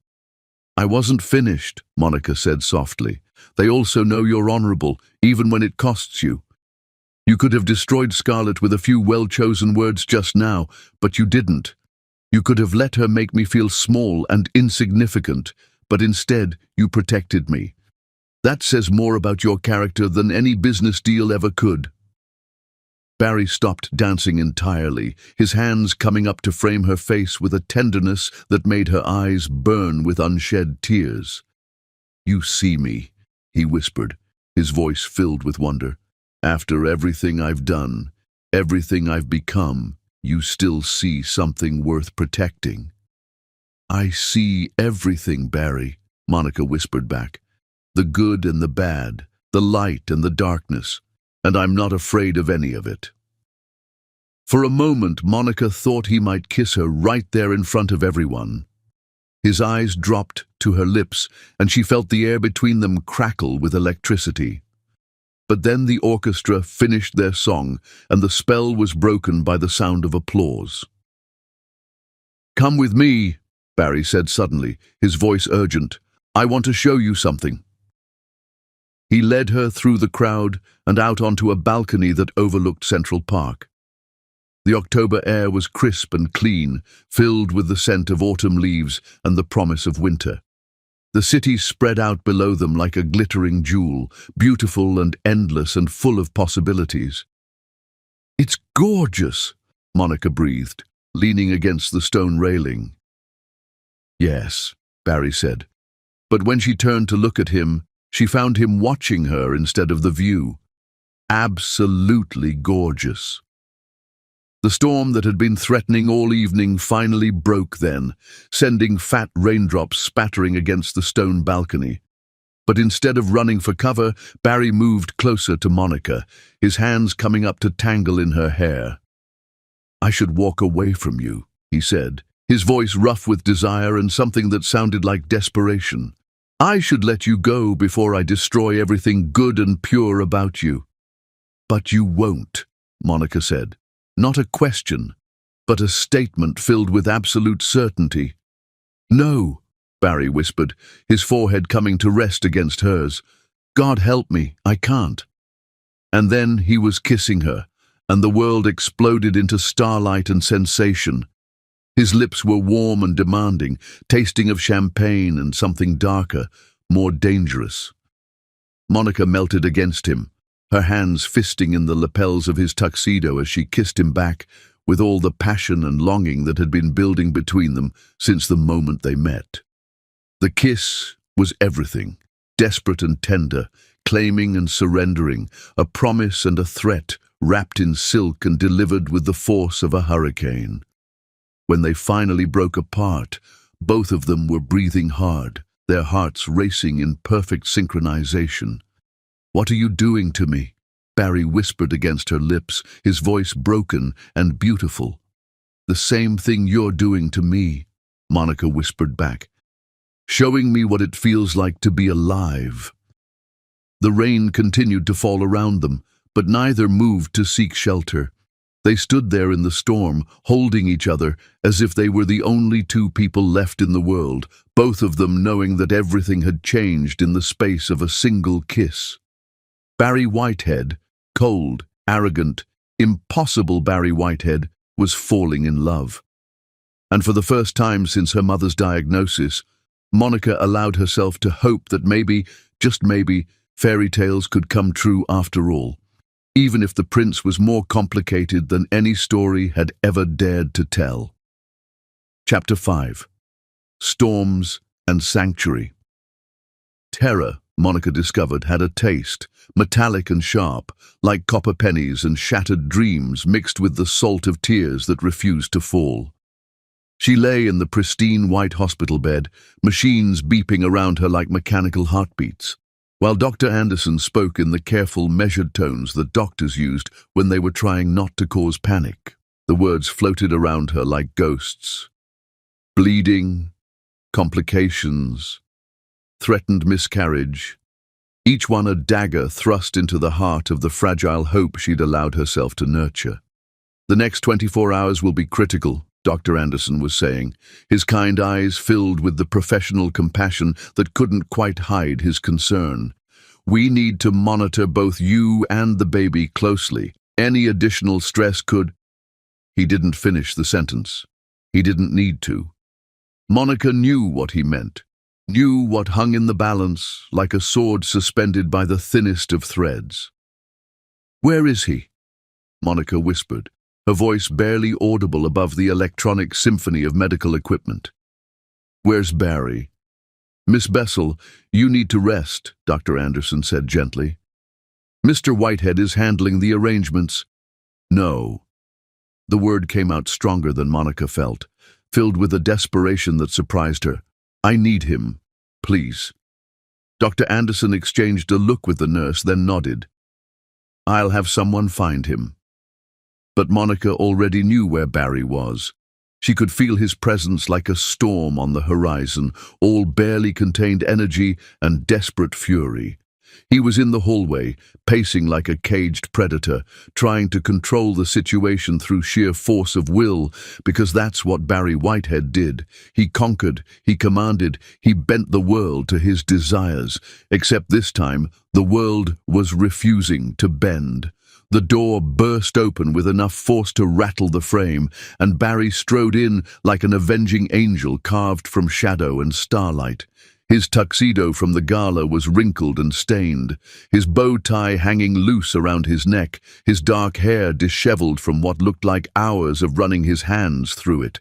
"I wasn't finished," Monica said softly. "They also know you're honorable, even when it costs you. You could have destroyed Scarlett with a few well-chosen words just now, but you didn't. You could have let her make me feel small and insignificant, but instead you protected me. That says more about your character than any business deal ever could." Barry stopped dancing entirely, his hands coming up to frame her face with a tenderness that made her eyes burn with unshed tears. "You see me," he whispered, his voice filled with wonder. "After everything I've done, everything I've become, you still see something worth protecting." "I see everything, Barry," Monica whispered back. "The good and the bad, the light and the darkness, and I'm not afraid of any of it." For a moment, Monica thought he might kiss her right there in front of everyone. His eyes dropped to her lips, and she felt the air between them crackle with electricity. But then the orchestra finished their song, and the spell was broken by the sound of applause. "Come with me," Barry said suddenly, his voice urgent. "I want to show you something." He led her through the crowd and out onto a balcony that overlooked Central Park. The October air was crisp and clean, filled with the scent of autumn leaves and the promise of winter. The city spread out below them like a glittering jewel, beautiful and endless and full of possibilities. "It's gorgeous," Monica breathed, leaning against the stone railing. "Yes," Barry said. But when she turned to look at him, she found him watching her instead of the view. Absolutely gorgeous. The storm that had been threatening all evening finally broke then, sending fat raindrops spattering against the stone balcony. But instead of running for cover, Barry moved closer to Monica, his hands coming up to tangle in her hair. "I should walk away from you," he said, his voice rough with desire and something that sounded like desperation. "I should let you go before I destroy everything good and pure about you." "But you won't," Monica said. Not a question, but a statement filled with absolute certainty. "No," Barry whispered, his forehead coming to rest against hers. "God help me, I can't." And then he was kissing her, and the world exploded into starlight and sensation. His lips were warm and demanding, tasting of champagne and something darker, more dangerous. Monica melted against him, her hands fisting in the lapels of his tuxedo as she kissed him back with all the passion and longing that had been building between them since the moment they met. The kiss was everything, desperate and tender, claiming and surrendering, a promise and a threat wrapped in silk and delivered with the force of a hurricane. When they finally broke apart, both of them were breathing hard, their hearts racing in perfect synchronization. "What are you doing to me?" Barry whispered against her lips, his voice broken and beautiful. "The same thing you're doing to me," Monica whispered back. "Showing me what it feels like to be alive." The rain continued to fall around them, but neither moved to seek shelter. They stood there in the storm, holding each other as if they were the only two people left in the world, both of them knowing that everything had changed in the space of a single kiss. Barry Whitehead, cold, arrogant, impossible Barry Whitehead, was falling in love. And for the first time since her mother's diagnosis, Monica allowed herself to hope that maybe, just maybe, fairy tales could come true after all, even if the prince was more complicated than any story had ever dared to tell. Chapter 5. Storms and Sanctuary. Terror, Monica discovered, had a taste, metallic and sharp, like copper pennies and shattered dreams mixed with the salt of tears that refused to fall. She lay in the pristine white hospital bed, machines beeping around her like mechanical heartbeats, while Dr. Anderson spoke in the careful, measured tones that doctors used when they were trying not to cause panic. The words floated around her like ghosts. Bleeding, complications, threatened miscarriage, each one a dagger thrust into the heart of the fragile hope she'd allowed herself to nurture. The next 24 hours will be critical, Dr. Anderson was saying, his kind eyes filled with the professional compassion that couldn't quite hide his concern. We need to monitor both you and the baby closely. Any additional stress could... He didn't finish the sentence. He didn't need to. Monica knew what he meant, knew what hung in the balance like a sword suspended by the thinnest of threads. "Where is he?" Monica whispered, her voice barely audible above the electronic symphony of medical equipment. "Where's Barry?" "Miss Bessel, you need to rest," Dr. Anderson said gently. "Mr. Whitehead is handling the arrangements." "No." The word came out stronger than Monica felt, filled with a desperation that surprised her. "I need him, please." Dr. Anderson exchanged a look with the nurse, then nodded. "I'll have someone find him." But Monica already knew where Barry was. She could feel his presence like a storm on the horizon, all barely contained energy and desperate fury. He was in the hallway, pacing like a caged predator, trying to control the situation through sheer force of will, because that's what Barry Whitehead did. He conquered, he commanded, he bent the world to his desires, except this time the world was refusing to bend. The door burst open with enough force to rattle the frame, and Barry strode in like an avenging angel carved from shadow and starlight. His tuxedo from the gala was wrinkled and stained, his bow tie hanging loose around his neck, his dark hair disheveled from what looked like hours of running his hands through it.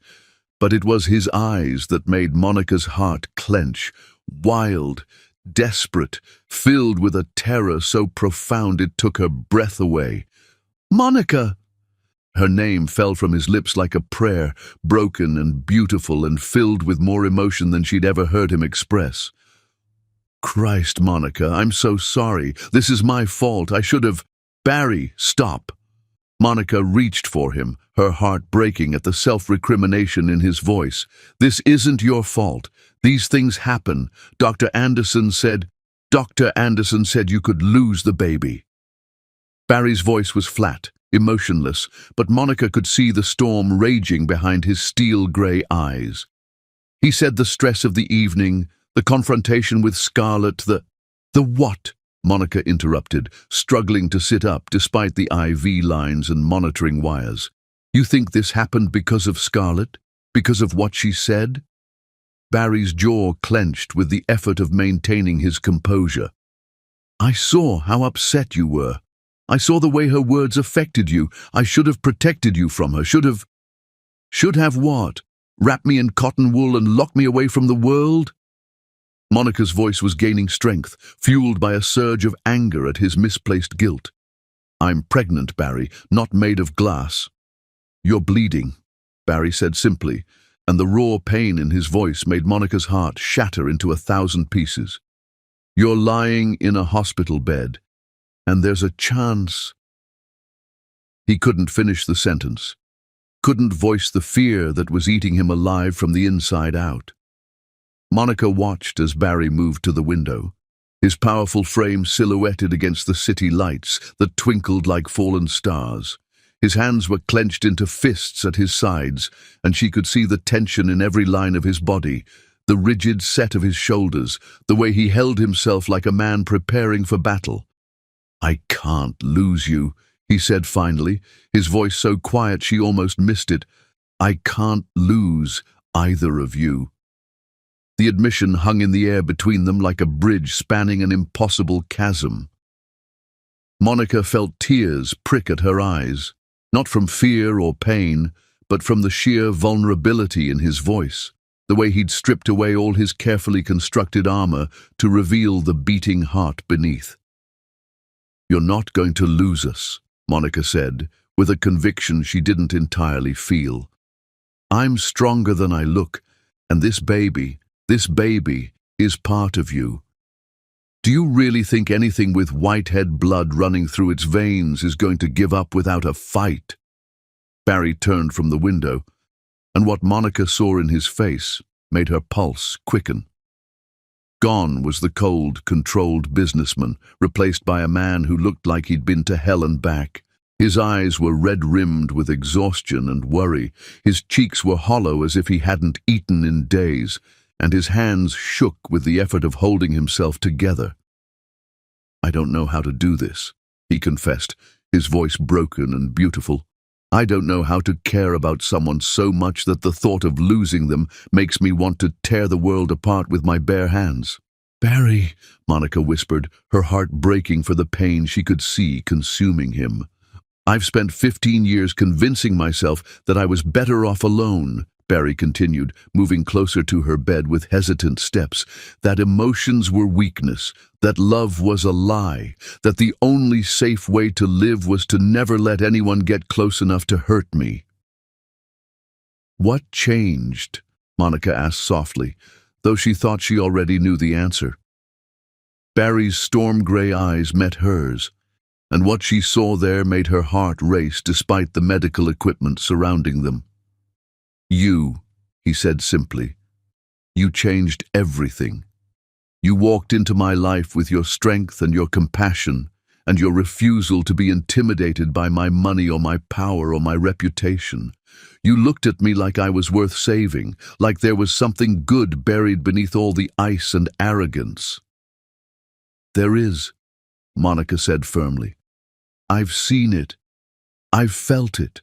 But it was his eyes that made Monica's heart clench, wild, desperate, filled with a terror so profound it took her breath away. "Monica!" Her name fell from his lips like a prayer, broken and beautiful and filled with more emotion than she'd ever heard him express. "Christ, Monica, I'm so sorry. This is my fault. I should have—" "Barry, stop!" Monica reached for him, her heart breaking at the self-recrimination in his voice. "This isn't your fault. These things happen. Dr. Anderson said you could lose the baby." Barry's voice was flat, emotionless, but Monica could see the storm raging behind his steel-grey eyes. "He said the stress of the evening, the confrontation with Scarlett, the what?" Monica interrupted, struggling to sit up despite the IV lines and monitoring wires. "You think this happened because of Scarlett? Because of what she said?" Barry's jaw clenched with the effort of maintaining his composure. "I saw how upset you were. I saw the way her words affected you. I should have protected you from her. Should have what? Wrap me in cotton wool and lock me away from the world?" Monica's voice was gaining strength, fueled by a surge of anger at his misplaced guilt. "I'm pregnant, Barry, not made of glass." "You're bleeding," Barry said simply, and the raw pain in his voice made Monica's heart shatter into 1,000 pieces. "You're lying in a hospital bed, and there's a chance—" He couldn't finish the sentence, couldn't voice the fear that was eating him alive from the inside out. Monica watched as Barry moved to the window, his powerful frame silhouetted against the city lights that twinkled like fallen stars. His hands were clenched into fists at his sides, and she could see the tension in every line of his body, the rigid set of his shoulders, the way he held himself like a man preparing for battle. I can't lose you, he said finally, his voice so quiet she almost missed it. I can't lose either of you. The admission hung in the air between them like a bridge spanning an impossible chasm. Monica felt tears prick at her eyes, not from fear or pain, but from the sheer vulnerability in his voice, the way he'd stripped away all his carefully constructed armor to reveal the beating heart beneath. You're not going to lose us, Monica said, with a conviction she didn't entirely feel. I'm stronger than I look, and this baby is part of you. Do you really think anything with Whitehead blood running through its veins is going to give up without a fight? Barry turned from the window, and what Monica saw in his face made her pulse quicken. Gone was the cold, controlled businessman, replaced by a man who looked like he'd been to hell and back. His eyes were red-rimmed with exhaustion and worry, his cheeks were hollow as if he hadn't eaten in days, and his hands shook with the effort of holding himself together. I don't know how to do this, he confessed, his voice broken and beautiful. I don't know how to care about someone so much that the thought of losing them makes me want to tear the world apart with my bare hands. Barry, Monica whispered, her heart breaking for the pain she could see consuming him. I've spent 15 years convincing myself that I was better off alone, Barry continued, moving closer to her bed with hesitant steps, that emotions were weakness, that love was a lie, that the only safe way to live was to never let anyone get close enough to hurt me. What changed? Monica asked softly, though she thought she already knew the answer. Barry's storm-gray eyes met hers, and what she saw there made her heart race despite the medical equipment surrounding them. You, he said simply. You changed everything. You walked into my life with your strength and your compassion and your refusal to be intimidated by my money or my power or my reputation. You looked at me like I was worth saving, like there was something good buried beneath all the ice and arrogance. There is, Monica said firmly. I've seen it. I've felt it.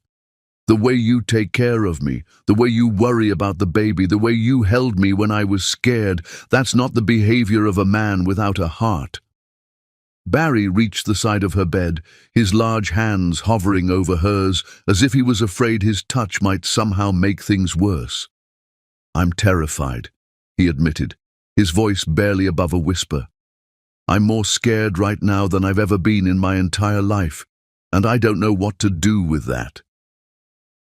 The way you take care of me, the way you worry about the baby, the way you held me when I was scared, that's not the behavior of a man without a heart. Barry reached the side of her bed, his large hands hovering over hers, as if he was afraid his touch might somehow make things worse. I'm terrified, he admitted, his voice barely above a whisper. I'm more scared right now than I've ever been in my entire life, and I don't know what to do with that.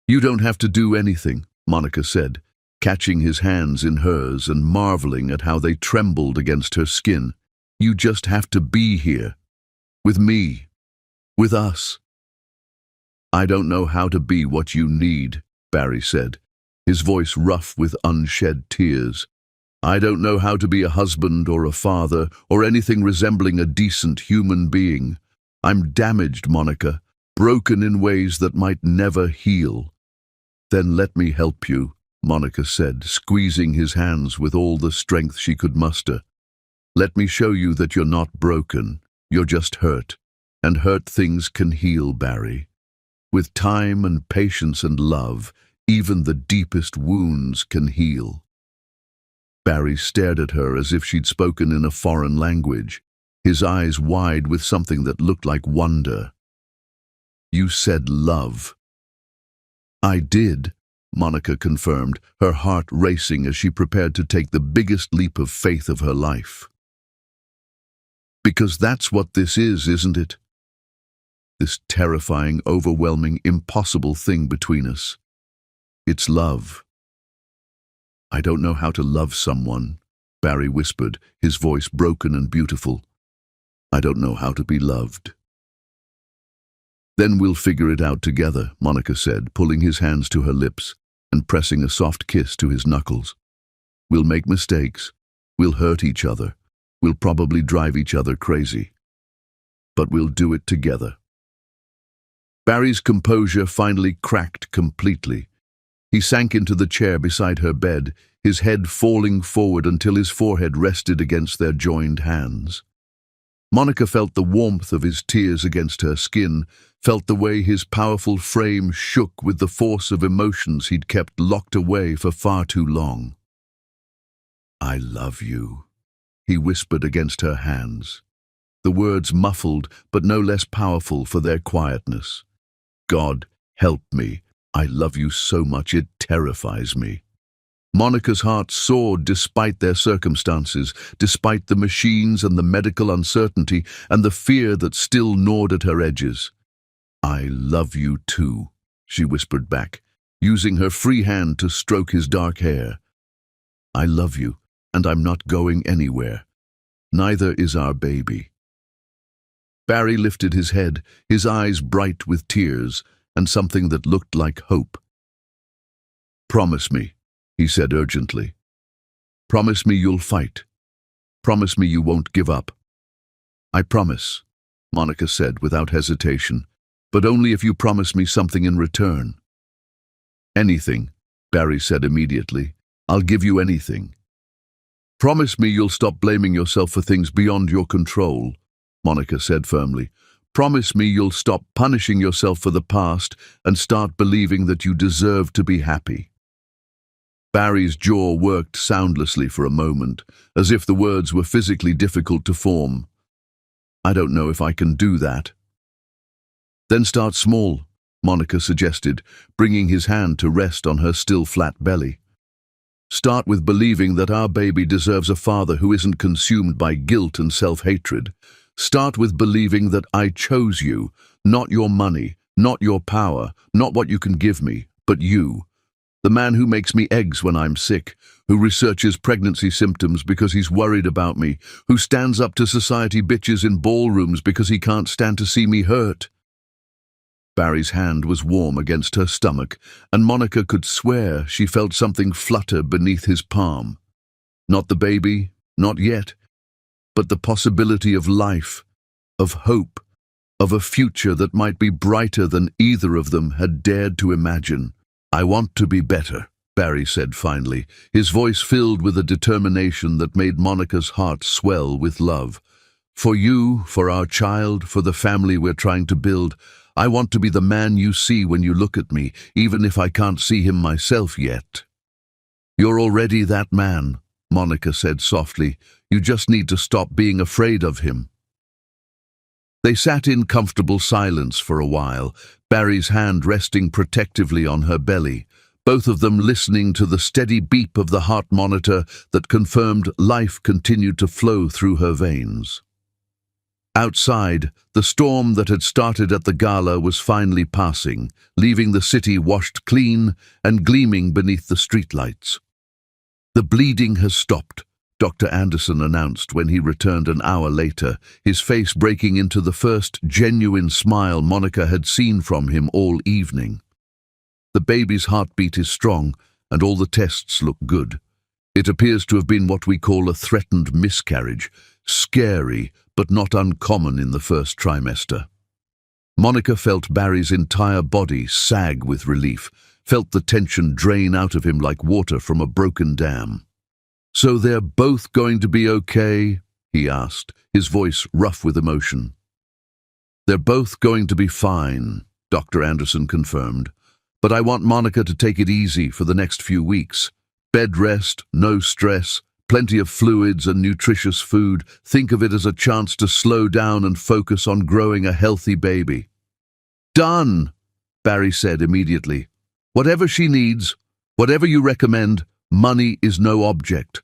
You don't have to do anything, Monica said, catching his hands in hers and marveling at how they trembled against her skin. You just have to be here. With me. With us. I don't know how to be what you need, Barry said, his voice rough with unshed tears. I don't know how to be a husband or a father or anything resembling a decent human being. I'm damaged, Monica, broken in ways that might never heal. Then let me help you, Monica said, squeezing his hands with all the strength she could muster. Let me show you that you're not broken, you're just hurt. And hurt things can heal, Barry. With time and patience and love, even the deepest wounds can heal. Barry stared at her as if she'd spoken in a foreign language, his eyes wide with something that looked like wonder. You said love. I did, Monica confirmed, her heart racing as she prepared to take the biggest leap of faith of her life. Because that's what this is, isn't it? This terrifying, overwhelming, impossible thing between us. It's love. I don't know how to love someone, Barry whispered, his voice broken and beautiful. I don't know how to be loved. Then we'll figure it out together, Monica said, pulling his hands to her lips and pressing a soft kiss to his knuckles. We'll make mistakes. We'll hurt each other. We'll probably drive each other crazy. But we'll do it together. Barry's composure finally cracked completely. He sank into the chair beside her bed, his head falling forward until his forehead rested against their joined hands. Monica felt the warmth of his tears against her skin, felt the way his powerful frame shook with the force of emotions he'd kept locked away for far too long. "I love you," he whispered against her hands, the words muffled but no less powerful for their quietness. "God, help me. I love you so much it terrifies me." Monica's heart soared despite their circumstances, despite the machines and the medical uncertainty and the fear that still gnawed at her edges. "I love you too," she whispered back, using her free hand to stroke his dark hair. "I love you, and I'm not going anywhere. Neither is our baby." Barry lifted his head, his eyes bright with tears and something that looked like hope. "Promise me," he said urgently. "Promise me you'll fight. Promise me you won't give up." "I promise," Monica said without hesitation, "but only if you promise me something in return." "Anything," Barry said immediately. "I'll give you anything." "Promise me you'll stop blaming yourself for things beyond your control," Monica said firmly. "Promise me you'll stop punishing yourself for the past and start believing that you deserve to be happy." Barry's jaw worked soundlessly for a moment, as if the words were physically difficult to form. "I don't know if I can do that." "Then start small," Monica suggested, bringing his hand to rest on her still flat belly. "Start with believing that our baby deserves a father who isn't consumed by guilt and self-hatred. Start with believing that I chose you, not your money, not your power, not what you can give me, but you. The man who makes me eggs when I'm sick, who researches pregnancy symptoms because he's worried about me, who stands up to society bitches in ballrooms because he can't stand to see me hurt." Barry's hand was warm against her stomach, and Monica could swear she felt something flutter beneath his palm. Not the baby, not yet, but the possibility of life, of hope, of a future that might be brighter than either of them had dared to imagine. "I want to be better," Barry said finally, his voice filled with a determination that made Monica's heart swell with love. "For you, for our child, for the family we're trying to build, I want to be the man you see when you look at me, even if I can't see him myself yet." "You're already that man," Monica said softly. "You just need to stop being afraid of him." They sat in comfortable silence for a while, Barry's hand resting protectively on her belly, both of them listening to the steady beep of the heart monitor that confirmed life continued to flow through her veins. Outside, the storm that had started at the gala was finally passing, leaving the city washed clean and gleaming beneath the streetlights. "The bleeding has stopped," Dr. Anderson announced when he returned an hour later, his face breaking into the first genuine smile Monica had seen from him all evening. "The baby's heartbeat is strong, and all the tests look good. It appears to have been what we call a threatened miscarriage, scary but not uncommon in the first trimester." Monica felt Barry's entire body sag with relief, felt the tension drain out of him like water from a broken dam. "So they're both going to be okay?" he asked, his voice rough with emotion. "They're both going to be fine," Dr. Anderson confirmed. "But I want Monica to take it easy for the next few weeks. Bed rest, no stress, plenty of fluids and nutritious food. Think of it as a chance to slow down and focus on growing a healthy baby." "Done," Barry said immediately. "Whatever she needs, whatever you recommend, money is no object."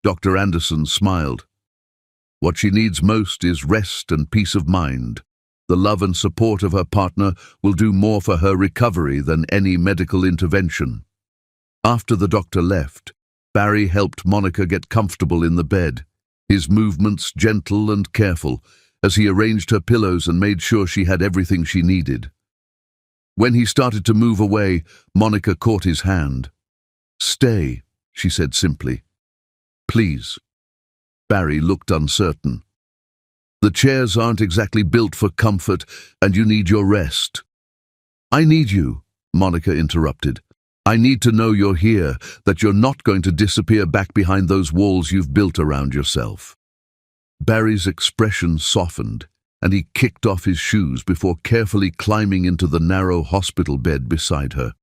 Dr. Anderson smiled. "What she needs most is rest and peace of mind. The love and support of her partner will do more for her recovery than any medical intervention." After the doctor left, Barry helped Monica get comfortable in the bed, his movements gentle and careful, as he arranged her pillows and made sure she had everything she needed. When he started to move away, Monica caught his hand. "Stay," she said simply. "Please." Barry looked uncertain. "The chairs aren't exactly built for comfort, and you need your rest." "I need you," Monica interrupted. "I need to know you're here, that you're not going to disappear back behind those walls you've built around yourself." Barry's expression softened, and he kicked off his shoes before carefully climbing into the narrow hospital bed beside her.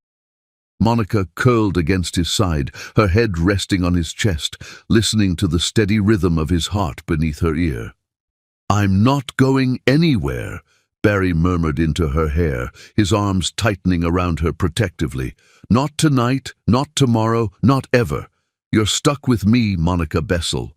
Monica curled against his side, her head resting on his chest, listening to the steady rhythm of his heart beneath her ear. "I'm not going anywhere," Barry murmured into her hair, his arms tightening around her protectively. "Not tonight, not tomorrow, not ever. You're stuck with me, Monica Bessel."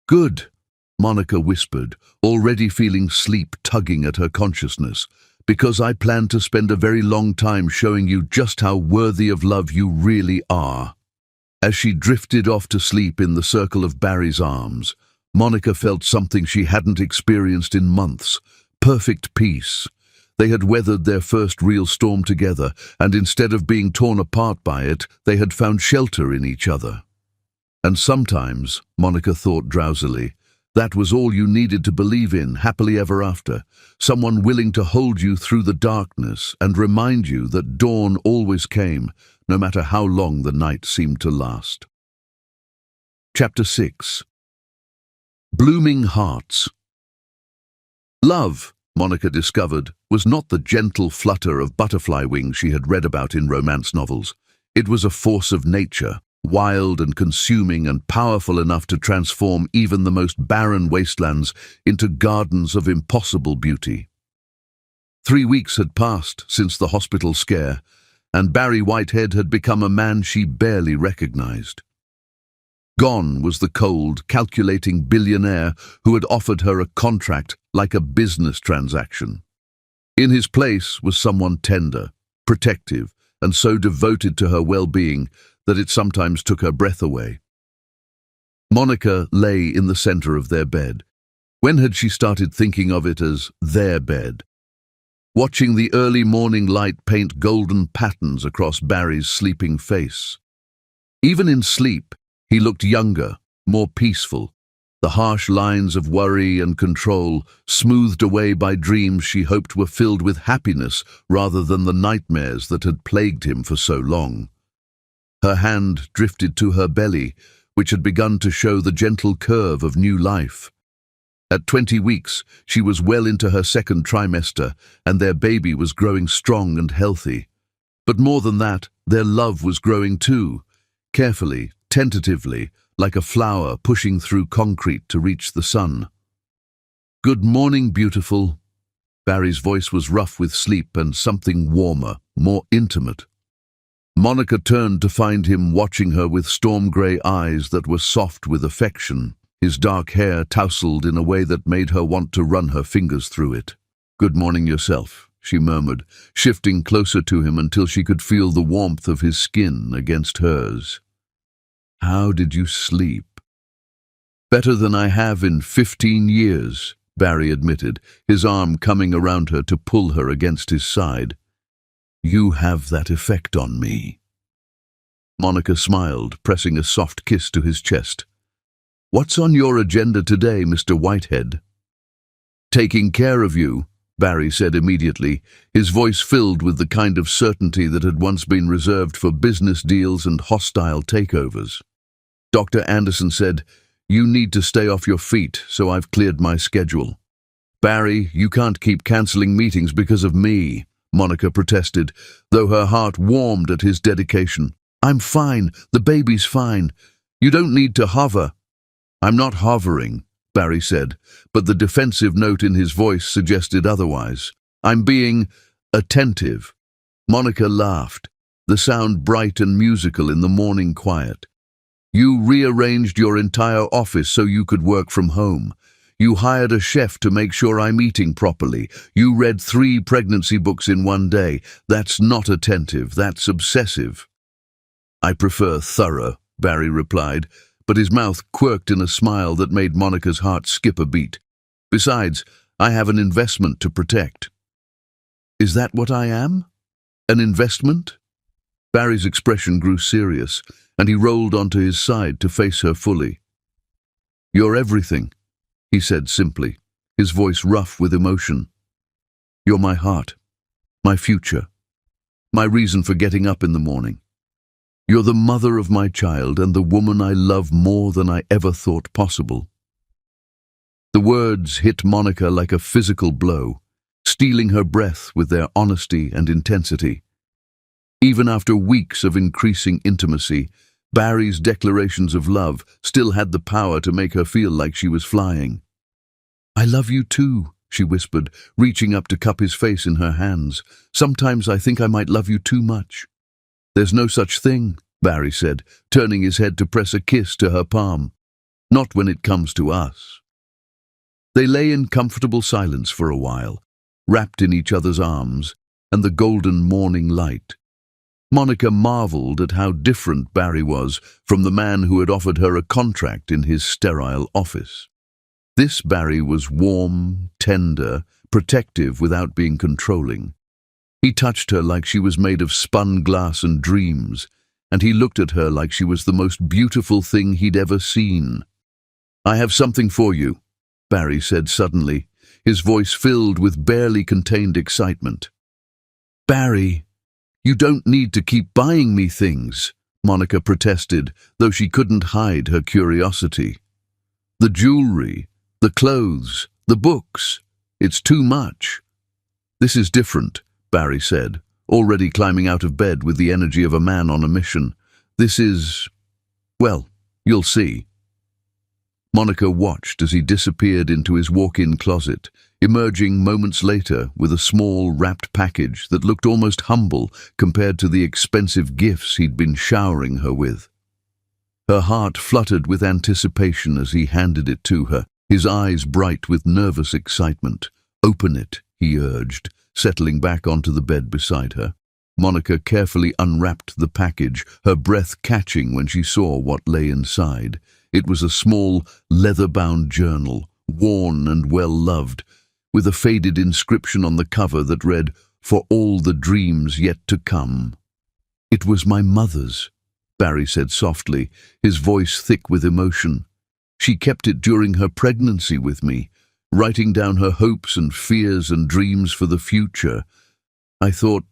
"Good," Monica whispered, already feeling sleep tugging at her consciousness, "because I plan to spend a very long time showing you just how worthy of love you really are." As she drifted off to sleep in the circle of Barry's arms, Monica felt something she hadn't experienced in months: perfect peace. They had weathered their first real storm together, and instead of being torn apart by it, they had found shelter in each other. And sometimes, Monica thought drowsily, that was all you needed to believe in happily ever after, someone willing to hold you through the darkness and remind you that dawn always came, no matter how long the night seemed to last. Chapter 6. Blooming Hearts. Love, Monica discovered, was not the gentle flutter of butterfly wings she had read about in romance novels. It was a force of nature, wild and consuming and powerful enough to transform even the most barren wastelands into gardens of impossible beauty. 3 weeks had passed since the hospital scare, and Barry Whitehead had become a man she barely recognized. Gone was the cold, calculating billionaire who had offered her a contract like a business transaction. In his place was someone tender, protective, and so devoted to her well-being that it sometimes took her breath away. Monica lay in the center of their bed. When had she started thinking of it as their bed? Watching the early morning light paint golden patterns across Barry's sleeping face. Even in sleep, he looked younger, more peaceful, the harsh lines of worry and control smoothed away by dreams she hoped were filled with happiness rather than the nightmares that had plagued him for so long. Her hand drifted to her belly, which had begun to show the gentle curve of new life. At 20 weeks, she was well into her second trimester, and their baby was growing strong and healthy. But more than that, their love was growing too, carefully, tentatively, like a flower pushing through concrete to reach the sun. "Good morning, beautiful." Barry's voice was rough with sleep and something warmer, more intimate. Monica turned to find him watching her with storm-grey eyes that were soft with affection, his dark hair tousled in a way that made her want to run her fingers through it. "Good morning yourself," she murmured, shifting closer to him until she could feel the warmth of his skin against hers. "How did you sleep?" "Better than I have in 15 years, Barry admitted, his arm coming around her to pull her against his side. "You have that effect on me." Monica smiled, pressing a soft kiss to his chest. "What's on your agenda today, Mr. Whitehead?" "Taking care of you," Barry said immediately, his voice filled with the kind of certainty that had once been reserved for business deals and hostile takeovers. "Dr. Anderson said, you need to stay off your feet, so I've cleared my schedule." "Barry, you can't keep canceling meetings because of me," Monica protested, though her heart warmed at his dedication. "I'm fine. The baby's fine. You don't need to hover." "I'm not hovering," Barry said, but the defensive note in his voice suggested otherwise. "I'm being attentive." Monica laughed, the sound bright and musical in the morning quiet. "You rearranged your entire office so you could work from home. You hired a chef to make sure I'm eating properly. You read 3 pregnancy books in one day. That's not attentive, that's obsessive." "I prefer thorough," Barry replied, but his mouth quirked in a smile that made Monica's heart skip a beat. "Besides, I have an investment to protect." "Is that what I am? An investment?" Barry's expression grew serious, and he rolled onto his side to face her fully. "You're everything," he said simply, his voice rough with emotion. "You're my heart, my future, my reason for getting up in the morning. You're the mother of my child and the woman I love more than I ever thought possible." The words hit Monica like a physical blow, stealing her breath with their honesty and intensity. Even after weeks of increasing intimacy, Barry's declarations of love still had the power to make her feel like she was flying. "I love you too," she whispered, reaching up to cup his face in her hands. "Sometimes I think I might love you too much." "There's no such thing," Barry said, turning his head to press a kiss to her palm. "Not when it comes to us." They lay in comfortable silence for a while, wrapped in each other's arms and the golden morning light. Monica marveled at how different Barry was from the man who had offered her a contract in his sterile office. This Barry was warm, tender, protective without being controlling. He touched her like she was made of spun glass and dreams, and he looked at her like she was the most beautiful thing he'd ever seen. "I have something for you," Barry said suddenly, his voice filled with barely contained excitement. "Barry, you don't need to keep buying me things," Monica protested, though she couldn't hide her curiosity. "The jewelry, the clothes, the books, it's too much." "This is different," Barry said, already climbing out of bed with the energy of a man on a mission. "This is, well, you'll see." Monica watched as he disappeared into his walk-in closet, emerging moments later with a small wrapped package that looked almost humble compared to the expensive gifts he'd been showering her with. Her heart fluttered with anticipation as he handed it to her, his eyes bright with nervous excitement. "Open it," he urged, settling back onto the bed beside her. Monica carefully unwrapped the package, her breath catching when she saw what lay inside. It was a small, leather-bound journal, worn and well-loved, with a faded inscription on the cover that read, "For all the dreams yet to come." "It was my mother's," Barry said softly, his voice thick with emotion. "She kept it during her pregnancy with me, writing down her hopes and fears and dreams for the future. I thought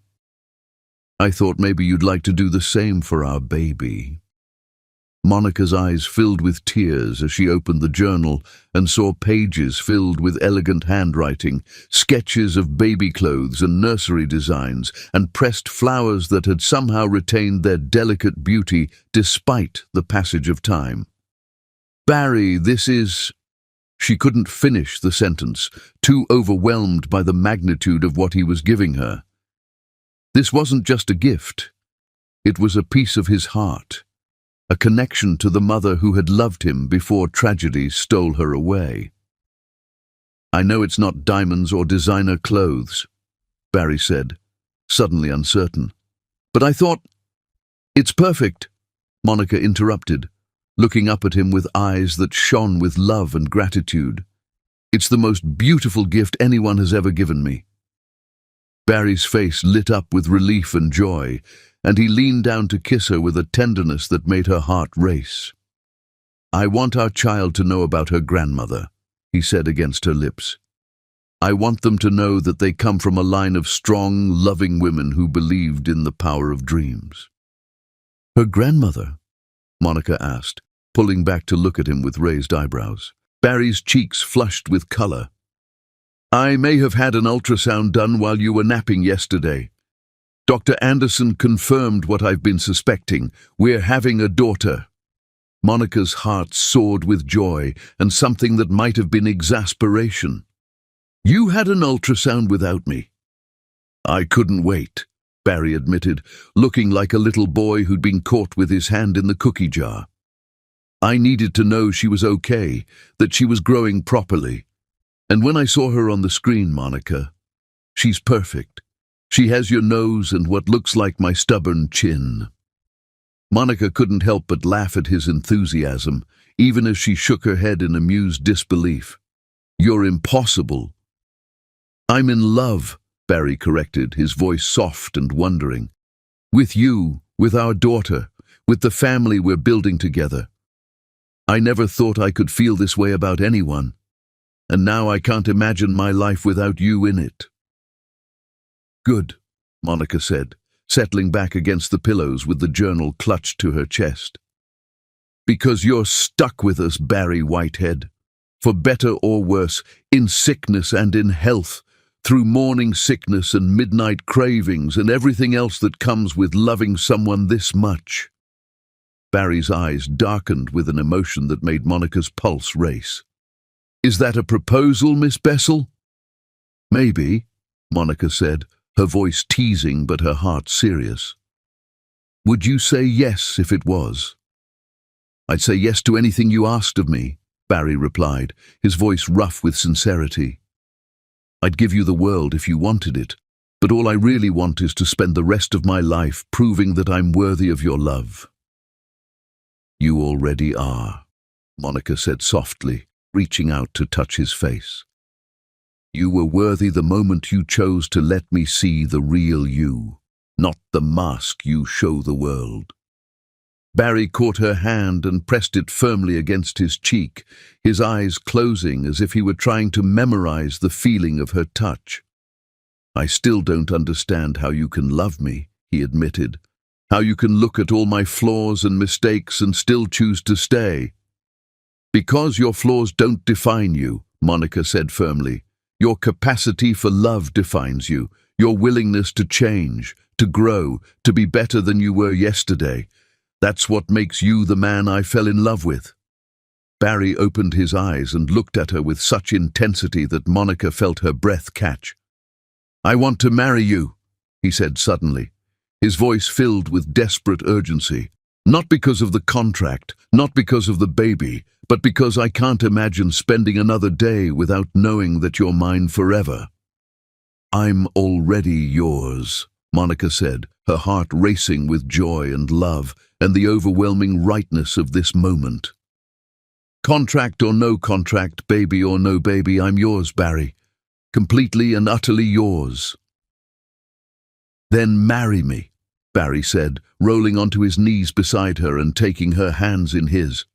maybe you'd like to do the same for our baby." Monica's eyes filled with tears as she opened the journal and saw pages filled with elegant handwriting, sketches of baby clothes and nursery designs, and pressed flowers that had somehow retained their delicate beauty despite the passage of time. "Barry, this is—" She couldn't finish the sentence, too overwhelmed by the magnitude of what he was giving her. This wasn't just a gift. It was a piece of his heart, a connection to the mother who had loved him before tragedy stole her away. "I know it's not diamonds or designer clothes," Barry said, suddenly uncertain. "But I thought—" "It's perfect," Monica interrupted, looking up at him with eyes that shone with love and gratitude. "It's the most beautiful gift anyone has ever given me." Barry's face lit up with relief and joy, and he leaned down to kiss her with a tenderness that made her heart race. "I want our child to know about her grandmother," he said against her lips. "I want them to know that they come from a line of strong, loving women who believed in the power of dreams." "Her grandmother?" Monica asked, pulling back to look at him with raised eyebrows. Barry's cheeks flushed with color. "I may have had an ultrasound done while you were napping yesterday. Dr. Anderson confirmed what I've been suspecting. We're having a daughter." Monica's heart soared with joy and something that might have been exasperation. "You had an ultrasound without me?" "I couldn't wait," Barry admitted, looking like a little boy who'd been caught with his hand in the cookie jar. "I needed to know she was okay, that she was growing properly. And when I saw her on the screen, Monica, she's perfect. She has your nose and what looks like my stubborn chin." Monica couldn't help but laugh at his enthusiasm, even as she shook her head in amused disbelief. "You're impossible." "I'm in love," Barry corrected, his voice soft and wondering. "With you, with our daughter, with the family we're building together. I never thought I could feel this way about anyone, and now I can't imagine my life without you in it." "Good," Monica said, settling back against the pillows with the journal clutched to her chest. "Because you're stuck with us, Barry Whitehead. for better or worse, in sickness and in health, through morning sickness and midnight cravings and everything else that comes with loving someone this much. Barry's eyes darkened with an emotion that made Monica's pulse race. Is that a proposal, Miss Bessel? Maybe, Monica said, her voice teasing but her heart serious. Would you say yes if it was? I'd say yes to anything you asked of me, Barry replied, his voice rough with sincerity. I'd give you the world if you wanted it, but all I really want is to spend the rest of my life proving that I'm worthy of your love. You already are, Monica said softly, reaching out to touch his face. You were worthy the moment you chose to let me see the real you, not the mask you show the world. Barry caught her hand and pressed it firmly against his cheek, his eyes closing as if he were trying to memorize the feeling of her touch. I still don't understand how you can love me, he admitted, how you can look at all my flaws and mistakes and still choose to stay. Because your flaws don't define you, Monica said firmly. Your capacity for love defines you, your willingness to change, to grow, to be better than you were yesterday. That's what makes you the man I fell in love with. Barry opened his eyes and looked at her with such intensity that Monica felt her breath catch. I want to marry you, he said suddenly, his voice filled with desperate urgency. Not because of the contract, not because of the baby, but because I can't imagine spending another day without knowing that you're mine forever. I'm already yours, Monica said, her heart racing with joy and love and the overwhelming rightness of this moment. Contract or no contract, baby or no baby, I'm yours, Barry. Completely and utterly yours. Then marry me, Barry said, rolling onto his knees beside her and taking her hands in his.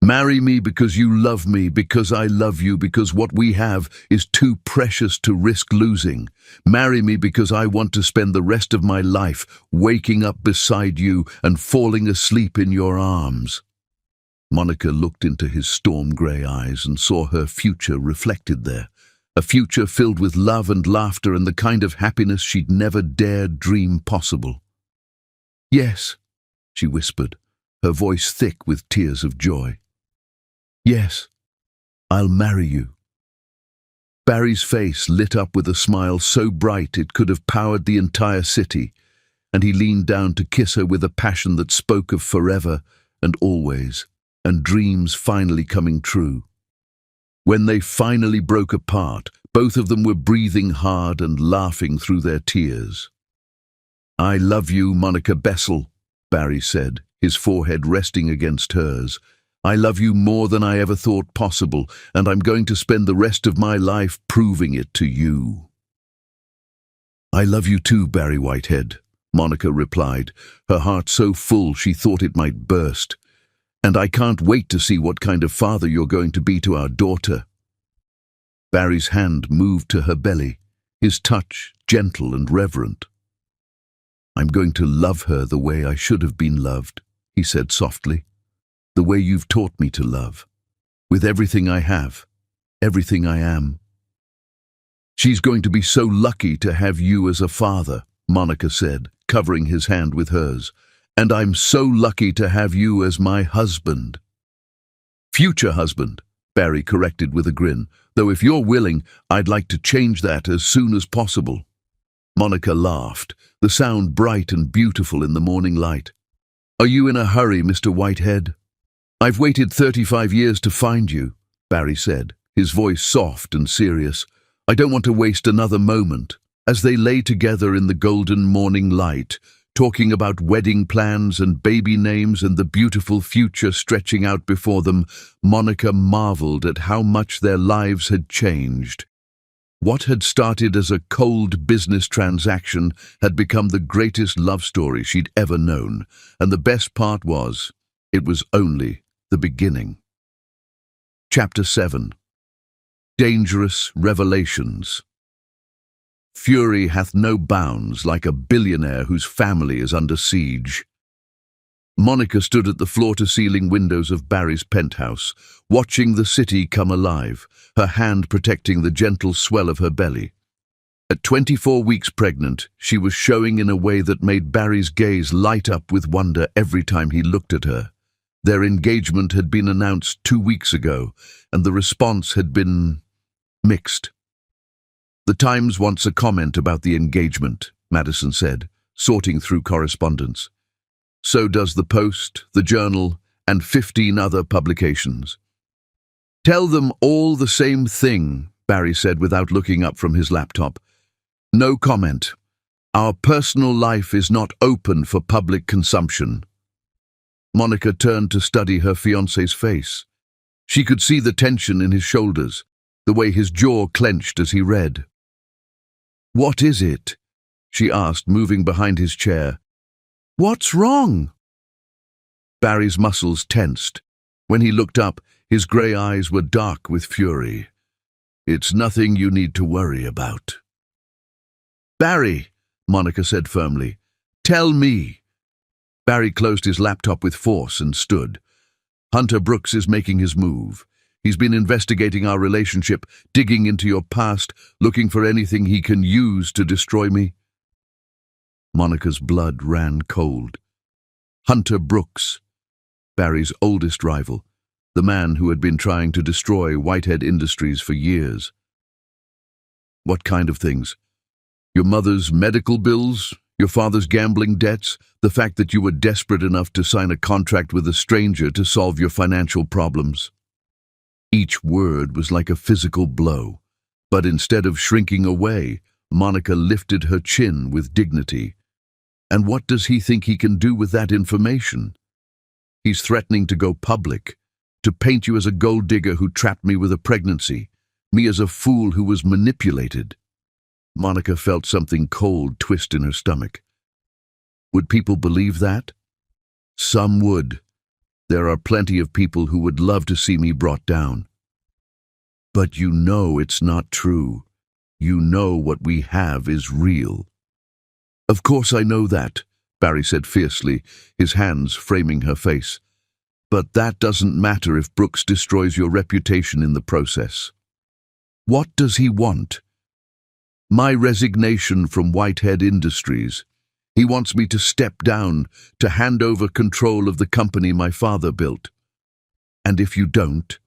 Marry me because you love me, because I love you, because what we have is too precious to risk losing. Marry me because I want to spend the rest of my life waking up beside you and falling asleep in your arms. Monica looked into his storm-grey eyes and saw her future reflected there, a future filled with love and laughter and the kind of happiness she'd never dared dream possible. Yes, she whispered, her voice thick with tears of joy. Yes, I'll marry you. Barry's face lit up with a smile so bright it could have powered the entire city, and he leaned down to kiss her with a passion that spoke of forever and always, and dreams finally coming true. When they finally broke apart, both of them were breathing hard and laughing through their tears. I love you, Monica Bessel, Barry said, his forehead resting against hers. I love you more than I ever thought possible, and I'm going to spend the rest of my life proving it to you. I love you too, Barry Whitehead, Monica replied, her heart so full she thought it might burst. And I can't wait to see what kind of father you're going to be to our daughter. Barry's hand moved to her belly, his touch gentle and reverent. I'm going to love her the way I should have been loved, he said softly. The way you've taught me to love, with everything I have, everything I am. She's going to be so lucky to have you as a father, Monica said, covering his hand with hers. And I'm so lucky to have you as my husband. Future husband, Barry corrected with a grin, though if you're willing, I'd like to change that as soon as possible. Monica laughed, the sound bright and beautiful in the morning light. Are you in a hurry, Mr. Whitehead? I've waited 35 years to find you, Barry said, his voice soft and serious. I don't want to waste another moment. As they lay together in the golden morning light, talking about wedding plans and baby names and the beautiful future stretching out before them, Monica marveled at how much their lives had changed. What had started as a cold business transaction had become the greatest love story she'd ever known, and the best part was, it was only the beginning. Chapter 7. Dangerous Revelations. Fury hath no bounds like a billionaire whose family is under siege. Monica stood at the floor-to-ceiling windows of Barry's penthouse, watching the city come alive, her hand protecting the gentle swell of her belly. At 24 weeks pregnant, she was showing in a way that made Barry's gaze light up with wonder every time he looked at her. Their engagement had been announced 2 weeks ago, and the response had been mixed. "The Times wants a comment about the engagement," Madison said, sorting through correspondence. "So does the Post, the Journal, and 15 other publications." "Tell them all the same thing," Barry said without looking up from his laptop. "No comment. Our personal life is not open for public consumption." Monica turned to study her fiancé's face. She could see the tension in his shoulders, the way his jaw clenched as he read. "What is it?" she asked, moving behind his chair. "What's wrong?" Barry's muscles tensed. When he looked up, his grey eyes were dark with fury. "It's nothing you need to worry about." "Barry," Monica said firmly, "tell me." Barry closed his laptop with force and stood. "Hunter Brooks is making his move. He's been investigating our relationship, digging into your past, looking for anything he can use to destroy me." Monica's blood ran cold. Hunter Brooks, Barry's oldest rival, the man who had been trying to destroy Whitehead Industries for years. "What kind of things? Your mother's medical bills? Your father's gambling debts? The fact that you were desperate enough to sign a contract with a stranger to solve your financial problems?" Each word was like a physical blow, but instead of shrinking away, Monica lifted her chin with dignity. "And what does he think he can do with that information? He's threatening to go public, to paint you as a gold digger who trapped me with a pregnancy, me as a fool who was manipulated." Monica felt something cold twist in her stomach. Would people believe that? Some would. There are plenty of people who would love to see me brought down. But you know it's not true. You know what we have is real. "Of course I know that," Barry said fiercely, his hands framing her face. "But that doesn't matter if Brooks destroys your reputation in the process." "What does he want?" "My resignation from Whitehead Industries. He wants me to step down, to hand over control of the company my father built. And if you don't,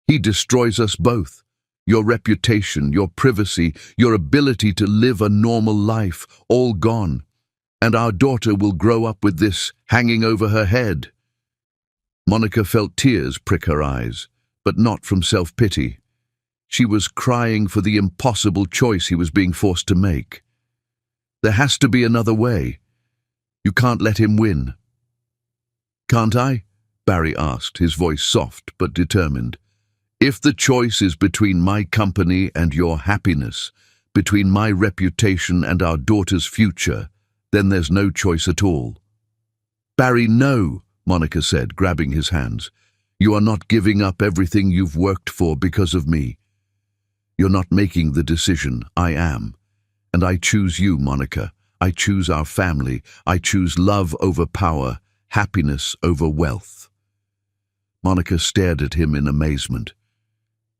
he destroys us both. Your reputation, your privacy, your ability to live a normal life, all gone. And our daughter will grow up with this hanging over her head." Monica felt tears prick her eyes, but not from self-pity. She was crying for the impossible choice he was being forced to make. There has to be another way. You can't let him win. "Can't I?" Barry asked, his voice soft but determined. "If the choice is between my company and your happiness, between my reputation and our daughter's future, then there's no choice at all." "Barry, no," Monica said, grabbing his hands. "You are not giving up everything you've worked for because of me. You're not making the decision. I am. And I choose you, Monica. I choose our family. I choose love over power, happiness over wealth." Monica stared at him in amazement.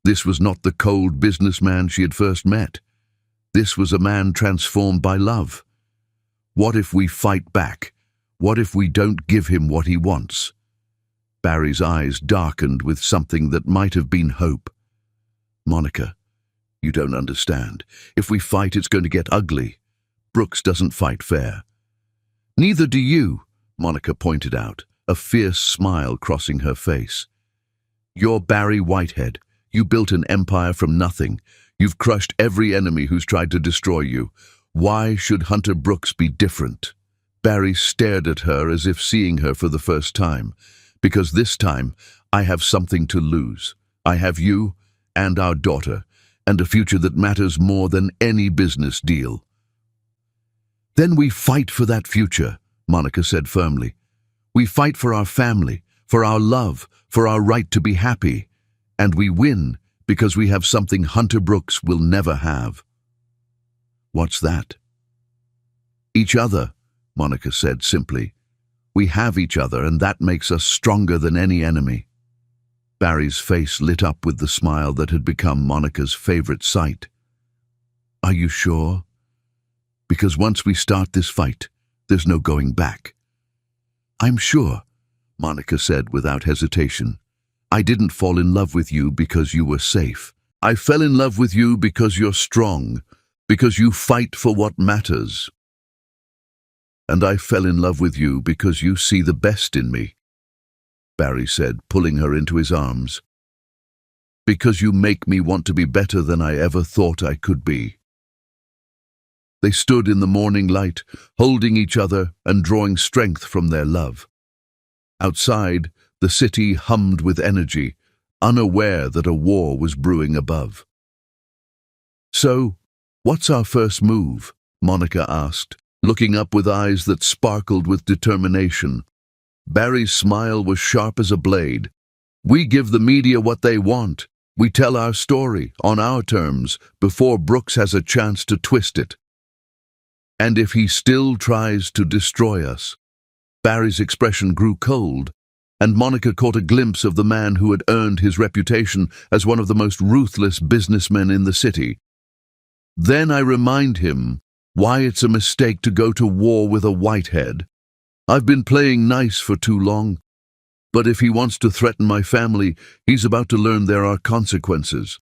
This was not the cold businessman she had first met. This was a man transformed by love. What if we fight back? What if we don't give him what he wants? Barry's eyes darkened with something that might have been hope. "Monica, you don't understand. If we fight, it's going to get ugly. Brooks doesn't fight fair." "Neither do you," Monica pointed out, a fierce smile crossing her face. "You're Barry Whitehead. You built an empire from nothing. You've crushed every enemy who's tried to destroy you. Why should Hunter Brooks be different?" Barry stared at her as if seeing her for the first time. "Because this time, I have something to lose. I have you and our daughter, and a future that matters more than any business deal." "Then we fight for that future," Monica said firmly. "We fight for our family, for our love, for our right to be happy. And we win because we have something Hunter Brooks will never have." "What's that?" "Each other," Monica said simply. We have each other, and that makes us stronger than any enemy." Barry's face lit up with the smile that had become Monica's favorite sight. "Are you sure? Because once we start this fight, there's no going back." "I'm sure," Monica said without hesitation. "I didn't fall in love with you because you were safe. I fell in love with you because you're strong, because you fight for what matters. And I fell in love with you because you see the best in me," Barry said, pulling her into his arms. "Because you make me want to be better than I ever thought I could be." They stood in the morning light, holding each other and drawing strength from their love. Outside, the city hummed with energy, unaware that a war was brewing above. "So, what's our first move?" Monica asked, looking up with eyes that sparkled with determination. Barry's smile was sharp as a blade. "We give the media what they want. We tell our story, on our terms, before Brooks has a chance to twist it. And if he still tries to destroy us..." Barry's expression grew cold, and Monica caught a glimpse of the man who had earned his reputation as one of the most ruthless businessmen in the city. "Then I remind him why it's a mistake to go to war with a whitehead. I've been playing nice for too long, but if he wants to threaten my family, he's about to learn there are consequences."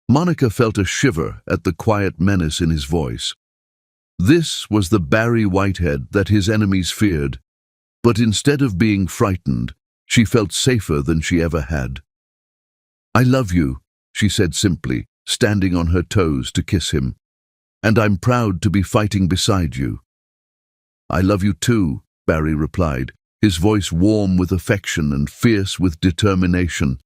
Monica felt a shiver at the quiet menace in his voice. This was the Barry Whitehead that his enemies feared, but instead of being frightened, she felt safer than she ever had. "I love you," she said simply, standing on her toes to kiss him. "And I'm proud to be fighting beside you." "I love you too," Barry replied, his voice warm with affection and fierce with determination.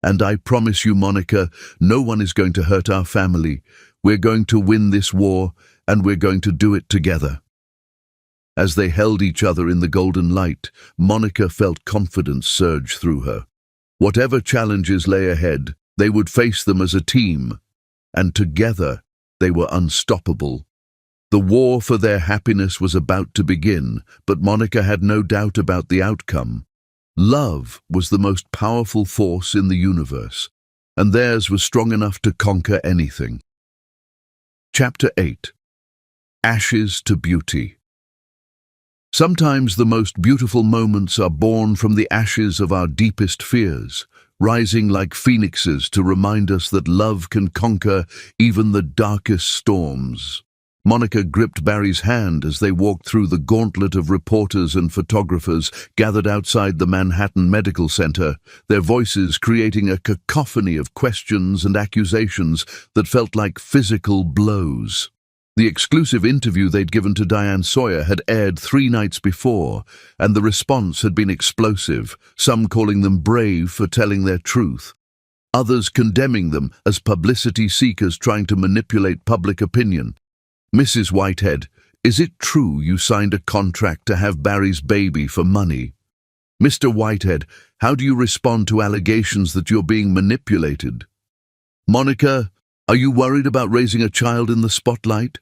"And I promise you, Monica, no one is going to hurt our family. We're going to win this war, and we're going to do it together." As they held each other in the golden light, Monica felt confidence surge through her. Whatever challenges lay ahead, they would face them as a team, and together they were unstoppable. The war for their happiness was about to begin, but Monica had no doubt about the outcome. Love was the most powerful force in the universe, and theirs was strong enough to conquer anything. Chapter 8. Ashes to Beauty. Sometimes the most beautiful moments are born from the ashes of our deepest fears, rising like phoenixes to remind us that love can conquer even the darkest storms. Monica gripped Barry's hand as they walked through the gauntlet of reporters and photographers gathered outside the Manhattan Medical Center, their voices creating a cacophony of questions and accusations that felt like physical blows. The exclusive interview they'd given to Diane Sawyer had aired 3 nights before, and the response had been explosive, some calling them brave for telling their truth, others condemning them as publicity seekers trying to manipulate public opinion. "Mrs. Whitehead, is it true you signed a contract to have Barry's baby for money? Mr. Whitehead, how do you respond to allegations that you're being manipulated? Monica, are you worried about raising a child in the spotlight?"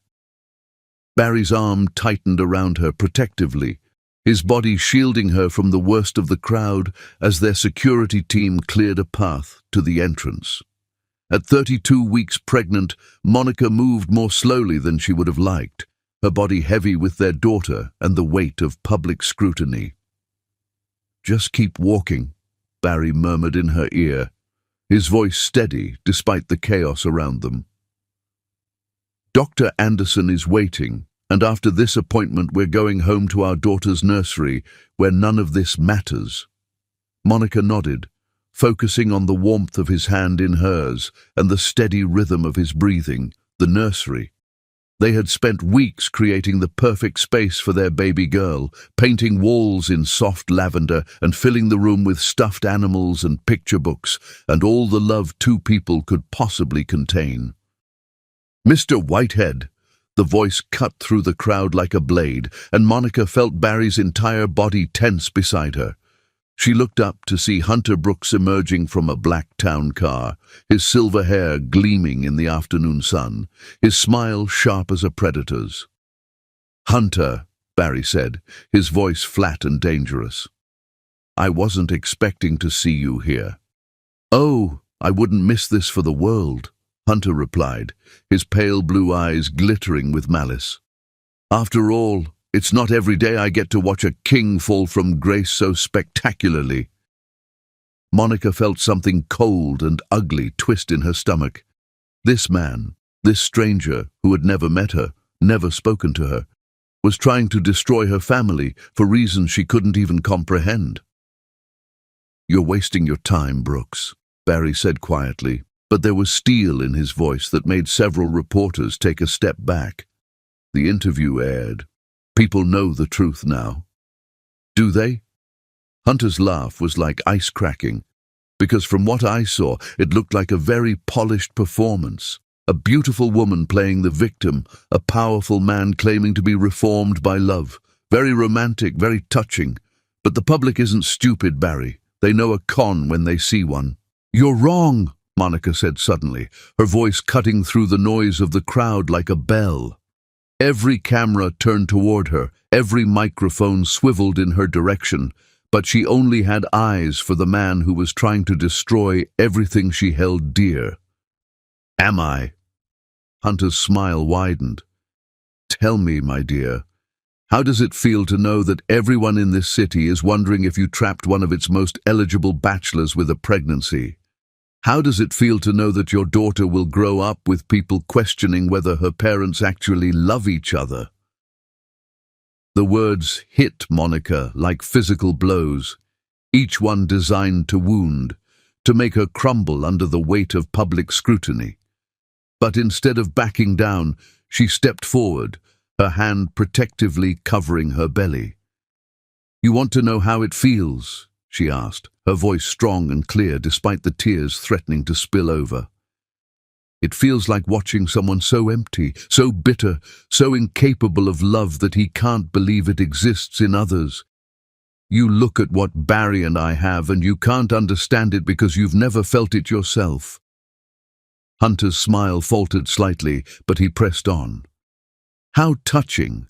Barry's arm tightened around her protectively, his body shielding her from the worst of the crowd as their security team cleared a path to the entrance. At 32 weeks pregnant, Monica moved more slowly than she would have liked, her body heavy with their daughter and the weight of public scrutiny. "Just keep walking," Barry murmured in her ear, his voice steady despite the chaos around them. "Dr. Anderson is waiting, and after this appointment we're going home to our daughter's nursery, where none of this matters." Monica nodded, focusing on the warmth of his hand in hers and the steady rhythm of his breathing. The nursery. They had spent weeks creating the perfect space for their baby girl, painting walls in soft lavender and filling the room with stuffed animals and picture books, and all the love 2 people could possibly contain. "Mr. Whitehead," the voice cut through the crowd like a blade, and Monica felt Barry's entire body tense beside her. She looked up to see Hunter Brooks emerging from a black town car, his silver hair gleaming in the afternoon sun, his smile sharp as a predator's. "Hunter," Barry said, his voice flat and dangerous. "I wasn't expecting to see you here." "Oh, I wouldn't miss this for the world," Hunter replied, his pale blue eyes glittering with malice. "After all, it's not every day I get to watch a king fall from grace so spectacularly." Monica felt something cold and ugly twist in her stomach. This man, this stranger who had never met her, never spoken to her, was trying to destroy her family for reasons she couldn't even comprehend. "You're wasting your time, Brooks," Barry said quietly, but there was steel in his voice that made several reporters take a step back. The interview aired. People know the truth now. "Do they?" Hunter's laugh was like ice cracking, because from what I saw, it looked like a very polished performance. A beautiful woman playing the victim, a powerful man claiming to be reformed by love. Very romantic, very touching. But the public isn't stupid, Barry. They know a con when they see one. "You're wrong," Monica said suddenly, her voice cutting through the noise of the crowd like a bell. Every camera turned toward her, every microphone swiveled in her direction, but she only had eyes for the man who was trying to destroy everything she held dear. "Am I?" Hunter's smile widened. "Tell me, my dear, how does it feel to know that everyone in this city is wondering if you trapped one of its most eligible bachelors with a pregnancy? How does it feel to know that your daughter will grow up with people questioning whether her parents actually love each other?" The words hit Monica like physical blows, each one designed to wound, to make her crumble under the weight of public scrutiny. But instead of backing down, she stepped forward, her hand protectively covering her belly. "You want to know how it feels?" she asked, her voice strong and clear despite the tears threatening to spill over. "It feels like watching someone so empty, so bitter, so incapable of love that he can't believe it exists in others. You look at what Barry and I have and you can't understand it because you've never felt it yourself." Hunter's smile faltered slightly, but he pressed on. "How touching.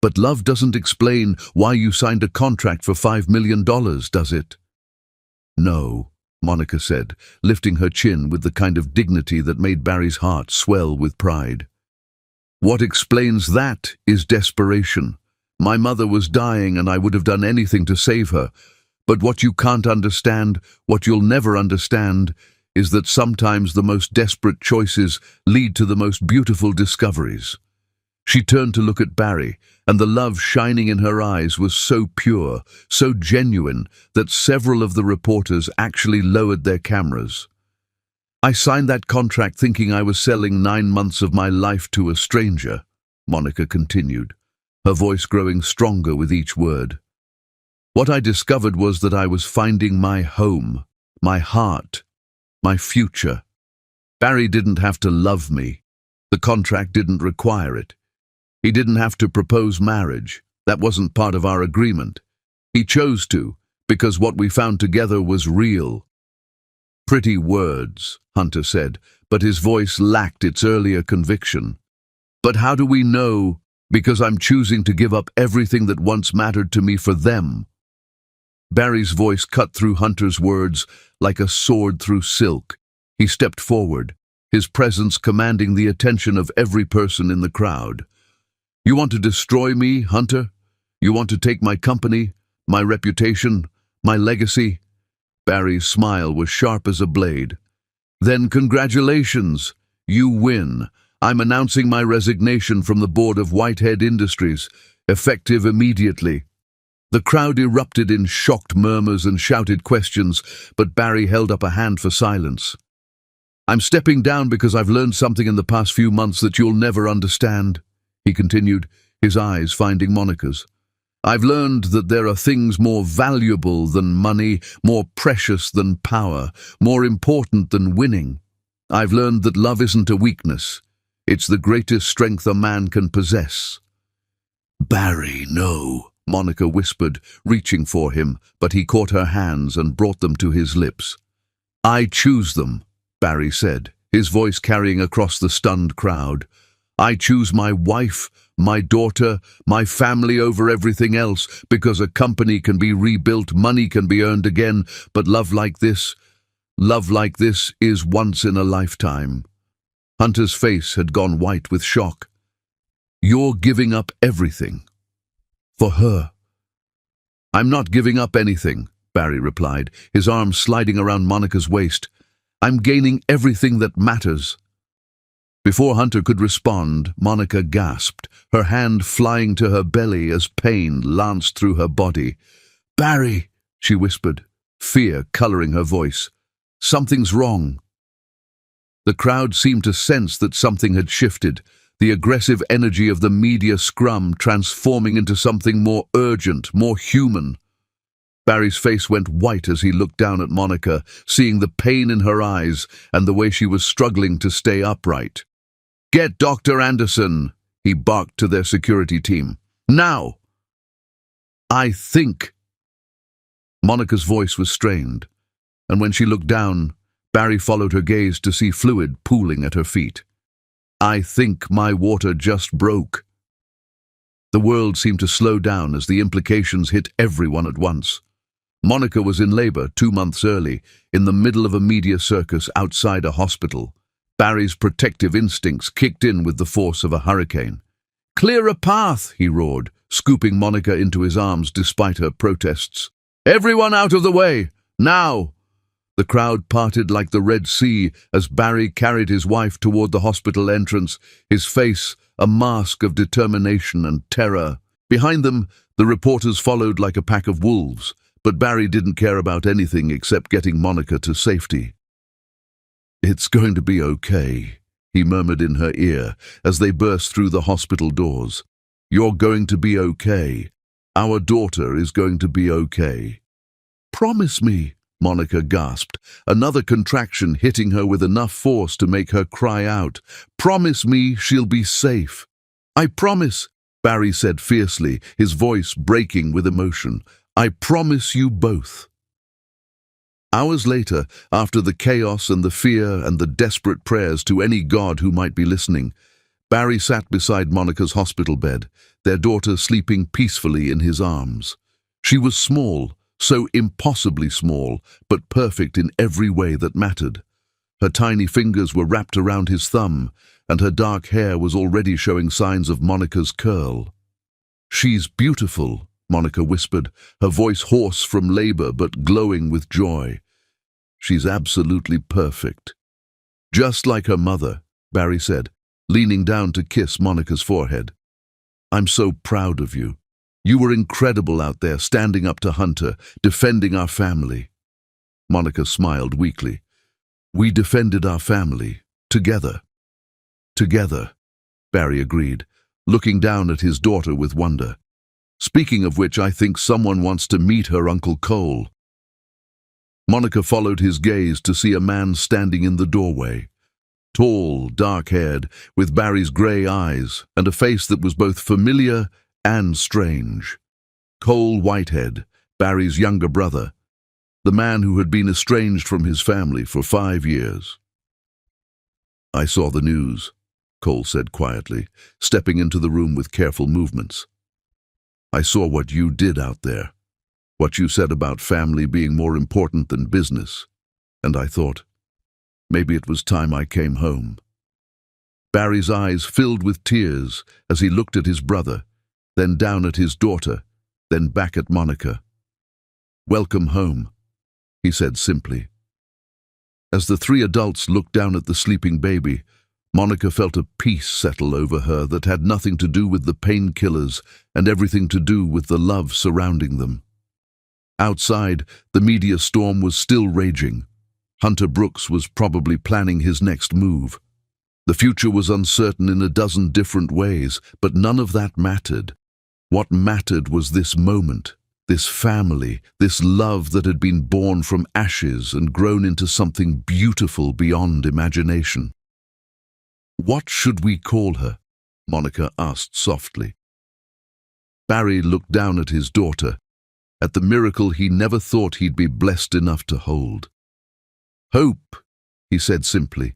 But love doesn't explain why you signed a contract for $5 million, does it?" "No," Monica said, lifting her chin with the kind of dignity that made Barry's heart swell with pride. "What explains that is desperation. My mother was dying and I would have done anything to save her. But what you can't understand, what you'll never understand, is that sometimes the most desperate choices lead to the most beautiful discoveries." She turned to look at Barry, and the love shining in her eyes was so pure, so genuine, that several of the reporters actually lowered their cameras. "I signed that contract thinking I was selling 9 months of my life to a stranger," Monica continued, her voice growing stronger with each word. "What I discovered was that I was finding my home, my heart, my future. Barry didn't have to love me. The contract didn't require it. He didn't have to propose marriage. That wasn't part of our agreement. He chose to, because what we found together was real." "Pretty words," Hunter said, but his voice lacked its earlier conviction. "But how do we know? Because I'm choosing to give up everything that once mattered to me for them." Barry's voice cut through Hunter's words like a sword through silk. He stepped forward, his presence commanding the attention of every person in the crowd. "You want to destroy me, Hunter? You want to take my company, my reputation, my legacy?" Barry's smile was sharp as a blade. "Then congratulations. You win. I'm announcing my resignation from the board of Whitehead Industries, effective immediately." The crowd erupted in shocked murmurs and shouted questions, but Barry held up a hand for silence. "I'm stepping down because I've learned something in the past few months that you'll never understand," he continued, his eyes finding Monica's. "I've learned that there are things more valuable than money, more precious than power, more important than winning. I've learned that love isn't a weakness. It's the greatest strength a man can possess." "Barry, no," Monica whispered, reaching for him, but he caught her hands and brought them to his lips. "I choose them," Barry said, his voice carrying across the stunned crowd. I choose my wife, my daughter, my family over everything else, because a company can be rebuilt, money can be earned again, but love like this is once in a lifetime. Hunter's face had gone white with shock. You're giving up everything. For her. I'm not giving up anything, Barry replied, his arm sliding around Monica's waist. I'm gaining everything that matters. Before Hunter could respond, Monica gasped, her hand flying to her belly as pain lanced through her body. Barry, she whispered, fear coloring her voice. Something's wrong. The crowd seemed to sense that something had shifted, the aggressive energy of the media scrum transforming into something more urgent, more human. Barry's face went white as he looked down at Monica, seeing the pain in her eyes and the way she was struggling to stay upright. Get Dr. Anderson, he barked to their security team. Now! I think. Monica's voice was strained, and when she looked down, Barry followed her gaze to see fluid pooling at her feet. I think my water just broke. The world seemed to slow down as the implications hit everyone at once. Monica was in labor 2 months early, in the middle of a media circus outside a hospital. Barry's protective instincts kicked in with the force of a hurricane. Clear a path, he roared, scooping Monica into his arms despite her protests. Everyone out of the way, now! The crowd parted like the Red Sea as Barry carried his wife toward the hospital entrance, his face a mask of determination and terror. Behind them, the reporters followed like a pack of wolves, but Barry didn't care about anything except getting Monica to safety. It's going to be okay, he murmured in her ear as they burst through the hospital doors. You're going to be okay. Our daughter is going to be okay. Promise me, Monica gasped, another contraction hitting her with enough force to make her cry out. Promise me she'll be safe. I promise, Barry said fiercely, his voice breaking with emotion. I promise you both. Hours later, after the chaos and the fear and the desperate prayers to any god who might be listening, Barry sat beside Monica's hospital bed, their daughter sleeping peacefully in his arms. She was small, so impossibly small, but perfect in every way that mattered. Her tiny fingers were wrapped around his thumb, and her dark hair was already showing signs of Monica's curl. She's beautiful, Monica whispered, her voice hoarse from labor but glowing with joy. She's absolutely perfect. Just like her mother, Barry said, leaning down to kiss Monica's forehead. I'm so proud of you. You were incredible out there, standing up to Hunter, defending our family. Monica smiled weakly. We defended our family, together. Together, Barry agreed, looking down at his daughter with wonder. Speaking of which, I think someone wants to meet her Uncle Cole. Monica followed his gaze to see a man standing in the doorway. Tall, dark-haired, with Barry's grey eyes and a face that was both familiar and strange. Cole Whitehead, Barry's younger brother, the man who had been estranged from his family for 5 years. I saw the news, Cole said quietly, stepping into the room with careful movements. I saw what you did out there, what you said about family being more important than business, and I thought, maybe it was time I came home. Barry's eyes filled with tears as he looked at his brother, then down at his daughter, then back at Monica. Welcome home, he said simply. As the 3 adults looked down at the sleeping baby, Monica felt a peace settle over her that had nothing to do with the painkillers and everything to do with the love surrounding them. Outside, the media storm was still raging. Hunter Brooks was probably planning his next move. The future was uncertain in a dozen different ways, but none of that mattered. What mattered was this moment, this family, this love that had been born from ashes and grown into something beautiful beyond imagination. What should we call her? Monica asked softly. Barry looked down at his daughter, at the miracle he never thought he'd be blessed enough to hold. Hope, he said simply.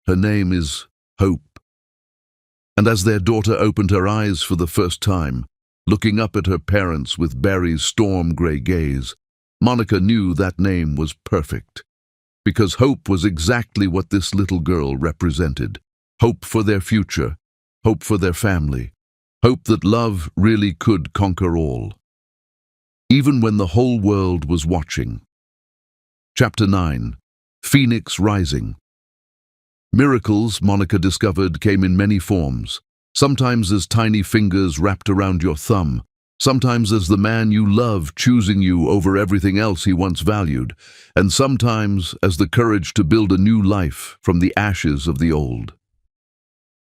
Her name is Hope. And as their daughter opened her eyes for the first time, looking up at her parents with Barry's storm-gray gaze, Monica knew that name was perfect. Because hope was exactly what this little girl represented. Hope for their future, hope for their family, hope that love really could conquer all. Even when the whole world was watching. Chapter 9. Phoenix Rising. Miracles, Monica discovered, came in many forms. Sometimes as tiny fingers wrapped around your thumb, sometimes as the man you love choosing you over everything else he once valued, and sometimes as the courage to build a new life from the ashes of the old.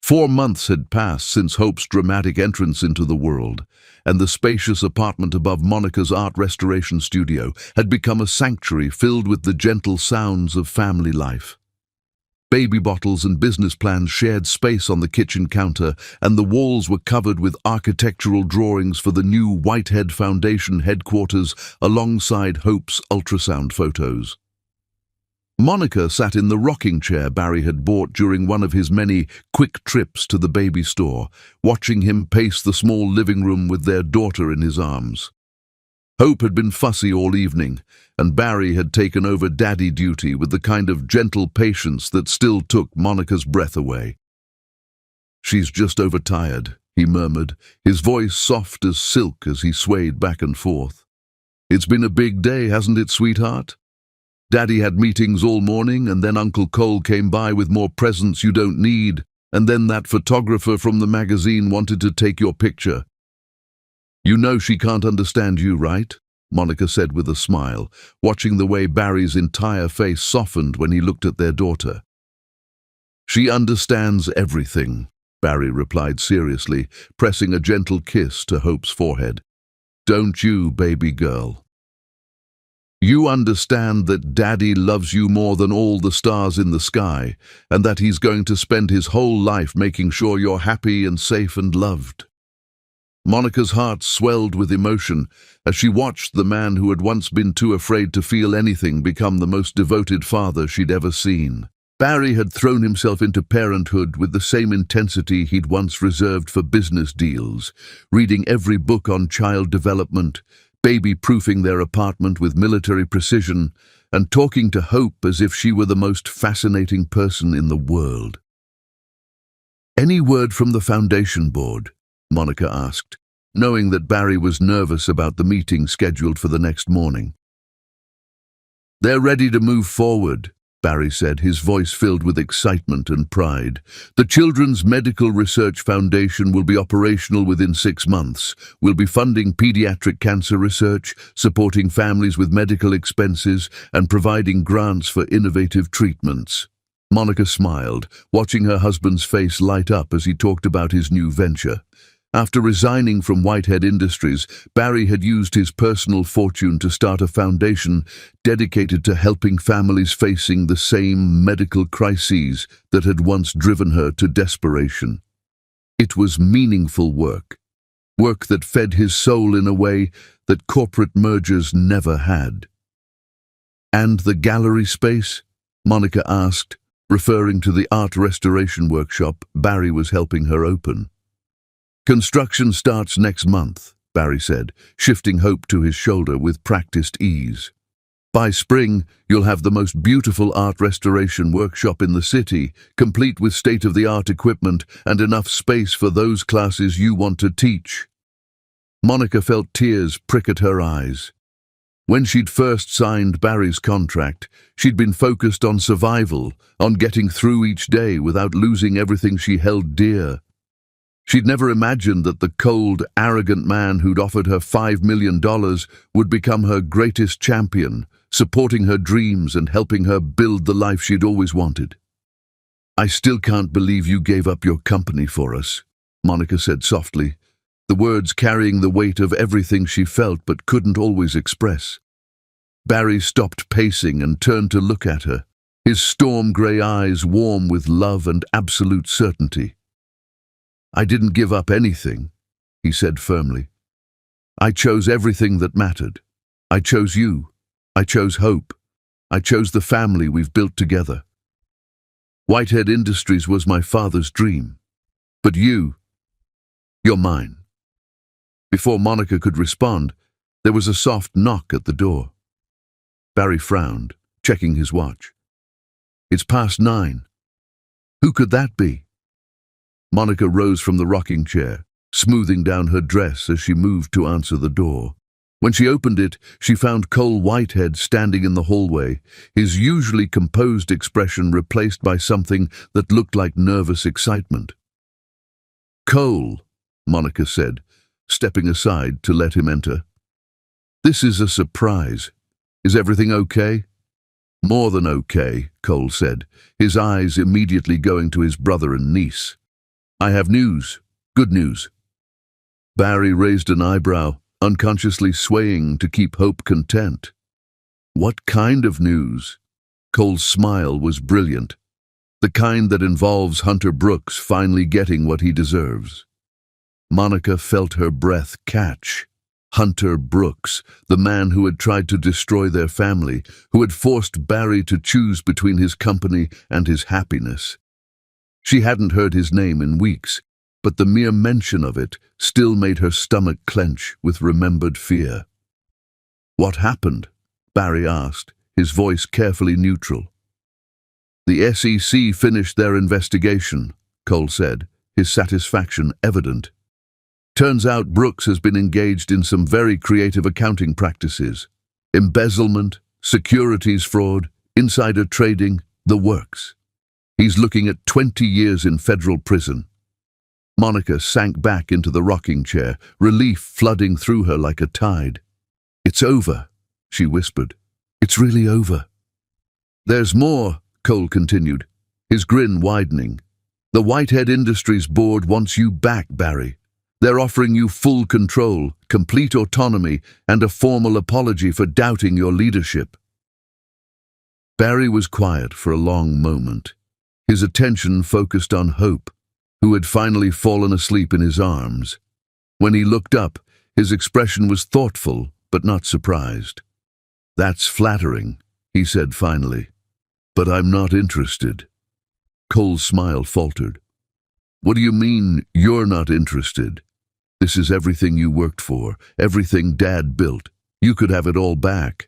4 months had passed since Hope's dramatic entrance into the world, and the spacious apartment above Monica's art restoration studio had become a sanctuary filled with the gentle sounds of family life. Baby bottles and business plans shared space on the kitchen counter, and the walls were covered with architectural drawings for the new Whitehead Foundation headquarters alongside Hope's ultrasound photos. Monica sat in the rocking chair Barry had bought during one of his many quick trips to the baby store, watching him pace the small living room with their daughter in his arms. Hope had been fussy all evening, and Barry had taken over daddy duty with the kind of gentle patience that still took Monica's breath away. "She's just overtired," he murmured, his voice soft as silk as he swayed back and forth. "It's been a big day, hasn't it, sweetheart? Daddy had meetings all morning, and then Uncle Cole came by with more presents you don't need, and then that photographer from the magazine wanted to take your picture. You know she can't understand you, right?" Monica said with a smile, watching the way Barry's entire face softened when he looked at their daughter. "She understands everything," Barry replied seriously, pressing a gentle kiss to Hope's forehead. "Don't you, baby girl? You understand that Daddy loves you more than all the stars in the sky, and that he's going to spend his whole life making sure you're happy and safe and loved." Monica's heart swelled with emotion as she watched the man who had once been too afraid to feel anything become the most devoted father she'd ever seen. Barry had thrown himself into parenthood with the same intensity he'd once reserved for business deals, reading every book on child development, baby-proofing their apartment with military precision, and talking to Hope as if she were the most fascinating person in the world. "Any word from the foundation board?" Monica asked, knowing that Barry was nervous about the meeting scheduled for the next morning. "They're ready to move forward," Barry said, his voice filled with excitement and pride. "The Children's Medical Research Foundation will be operational within 6 months. We'll be funding pediatric cancer research, supporting families with medical expenses, and providing grants for innovative treatments." Monica smiled, watching her husband's face light up as he talked about his new venture. After resigning from Whitehead Industries, Barry had used his personal fortune to start a foundation dedicated to helping families facing the same medical crises that had once driven her to desperation. It was meaningful work that fed his soul in a way that corporate mergers never had. "And the gallery space?" Monica asked, referring to the art restoration workshop Barry was helping her open. "Construction starts next month," Barry said, shifting Hope to his shoulder with practiced ease. "By spring, you'll have the most beautiful art restoration workshop in the city, complete with state-of-the-art equipment and enough space for those classes you want to teach." Monica felt tears prick at her eyes. When she'd first signed Barry's contract, she'd been focused on survival, on getting through each day without losing everything she held dear. She'd never imagined that the cold, arrogant man who'd offered her $5 million would become her greatest champion, supporting her dreams and helping her build the life she'd always wanted. "I still can't believe you gave up your company for us," Monica said softly, the words carrying the weight of everything she felt but couldn't always express. Barry stopped pacing and turned to look at her, his storm-grey eyes warm with love and absolute certainty. "I didn't give up anything," he said firmly. "I chose everything that mattered. I chose you. I chose Hope. I chose the family we've built together. Whitehead Industries was my father's dream. But you're mine." Before Monica could respond, there was a soft knock at the door. Barry frowned, checking his watch. "It's past 9. Who could that be?" Monica rose from the rocking chair, smoothing down her dress as she moved to answer the door. When she opened it, she found Cole Whitehead standing in the hallway, his usually composed expression replaced by something that looked like nervous excitement. "Cole," Monica said, stepping aside to let him enter. "This is a surprise. Is everything okay?" "More than okay," Cole said, his eyes immediately going to his brother and niece. "I have news. Good news." Barry raised an eyebrow, unconsciously swaying to keep hope content. "What kind of news?" Cole's smile was brilliant. "The kind that involves Hunter Brooks finally getting what he deserves." Monica felt her breath catch. Hunter Brooks, the man who had tried to destroy their family, who had forced Barry to choose between his company and his happiness. She hadn't heard his name in weeks, but the mere mention of it still made her stomach clench with remembered fear. "What happened?" Barry asked, his voice carefully neutral. "The SEC finished their investigation," Cole said, his satisfaction evident. "Turns out Brooks has been engaged in some very creative accounting practices. Embezzlement, securities fraud, insider trading, the works. He's looking at 20 years in federal prison." Monica sank back into the rocking chair, relief flooding through her like a tide. "It's over," she whispered. "It's really over." "There's more," Cole continued, his grin widening. "The Whitehead Industries Board wants you back, Barry. They're offering you full control, complete autonomy, and a formal apology for doubting your leadership." Barry was quiet for a long moment, his attention focused on Hope, who had finally fallen asleep in his arms. When he looked up, his expression was thoughtful but not surprised. "That's flattering," he said finally, "but I'm not interested." Cole's smile faltered. "What do you mean you're not interested? This is everything you worked for, everything Dad built. You could have it all back."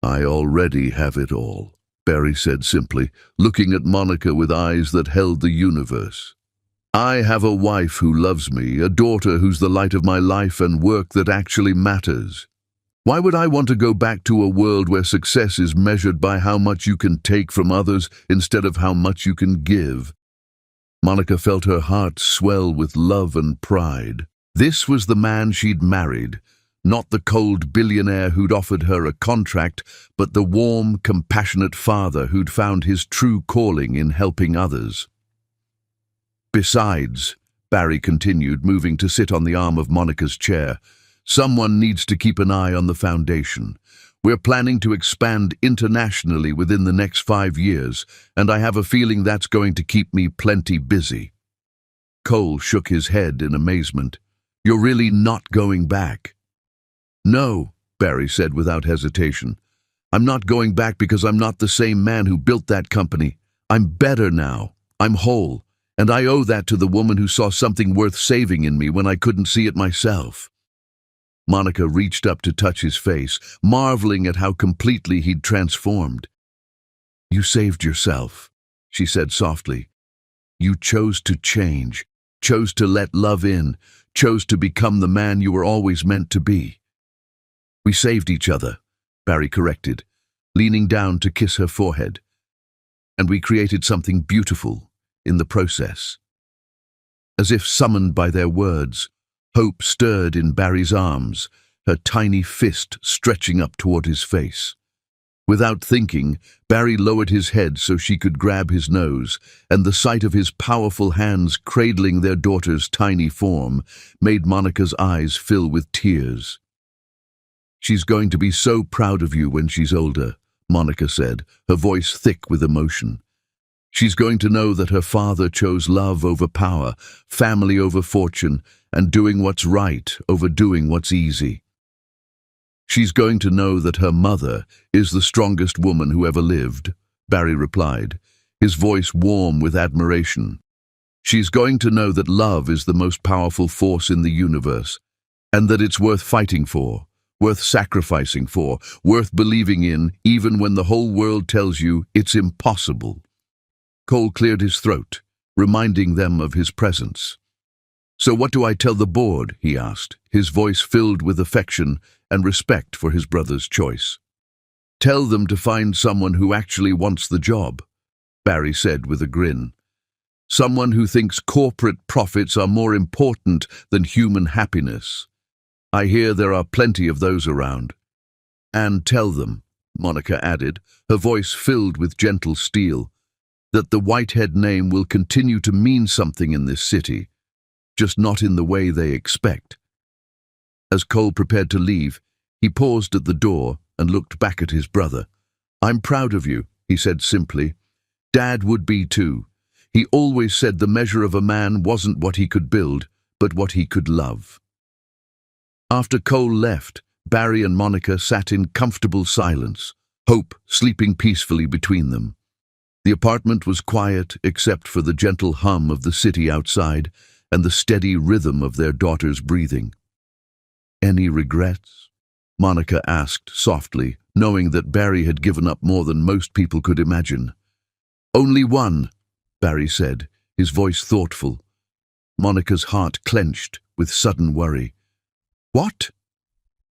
"I already have it all," Barry said simply, looking at Monica with eyes that held the universe. "I have a wife who loves me, a daughter who's the light of my life, and work that actually matters. Why would I want to go back to a world where success is measured by how much you can take from others instead of how much you can give?" Monica felt her heart swell with love and pride. This was the man she'd married, not the cold billionaire who'd offered her a contract, but the warm, compassionate father who'd found his true calling in helping others. "Besides," Barry continued, moving to sit on the arm of Monica's chair, "someone needs to keep an eye on the foundation. We're planning to expand internationally within the next 5 years, and I have a feeling that's going to keep me plenty busy." Cole shook his head in amazement. "You're really not going back?" "No," Barry said without hesitation. "I'm not going back because I'm not the same man who built that company. I'm better now. I'm whole. And I owe that to the woman who saw something worth saving in me when I couldn't see it myself." Monica reached up to touch his face, marveling at how completely he'd transformed. "You saved yourself," she said softly. "You chose to change, chose to let love in, chose to become the man you were always meant to be." "We saved each other," Barry corrected, leaning down to kiss her forehead. "And we created something beautiful in the process." As if summoned by their words, Hope stirred in Barry's arms, her tiny fist stretching up toward his face. Without thinking, Barry lowered his head so she could grab his nose, and the sight of his powerful hands cradling their daughter's tiny form made Monica's eyes fill with tears. "She's going to be so proud of you when she's older," Monica said, her voice thick with emotion. "She's going to know that her father chose love over power, family over fortune, and doing what's right over doing what's easy. She's going to know that her mother is the strongest woman who ever lived," Barry replied, his voice warm with admiration. She's going to know that love is the most powerful force in the universe, and that it's worth fighting for, worth sacrificing for, worth believing in, even when the whole world tells you it's impossible. Cole cleared his throat, reminding them of his presence. "So what do I tell the board?" he asked, his voice filled with affection and respect for his brother's choice. "Tell them to find someone who actually wants the job," Barry said with a grin. "Someone who thinks corporate profits are more important than human happiness. I hear there are plenty of those around." "And tell them," Monica added, her voice filled with gentle steel, "that the Whitehead name will continue to mean something in this city, just not in the way they expect." As Cole prepared to leave, he paused at the door and looked back at his brother. "I'm proud of you," he said simply. "Dad would be too. He always said the measure of a man wasn't what he could build, but what he could love." After Cole left, Barry and Monica sat in comfortable silence, hope sleeping peacefully between them. The apartment was quiet except for the gentle hum of the city outside and the steady rhythm of their daughter's breathing. "Any regrets?" Monica asked softly, knowing that Barry had given up more than most people could imagine. "Only one," Barry said, his voice thoughtful. Monica's heart clenched with sudden worry. "What?"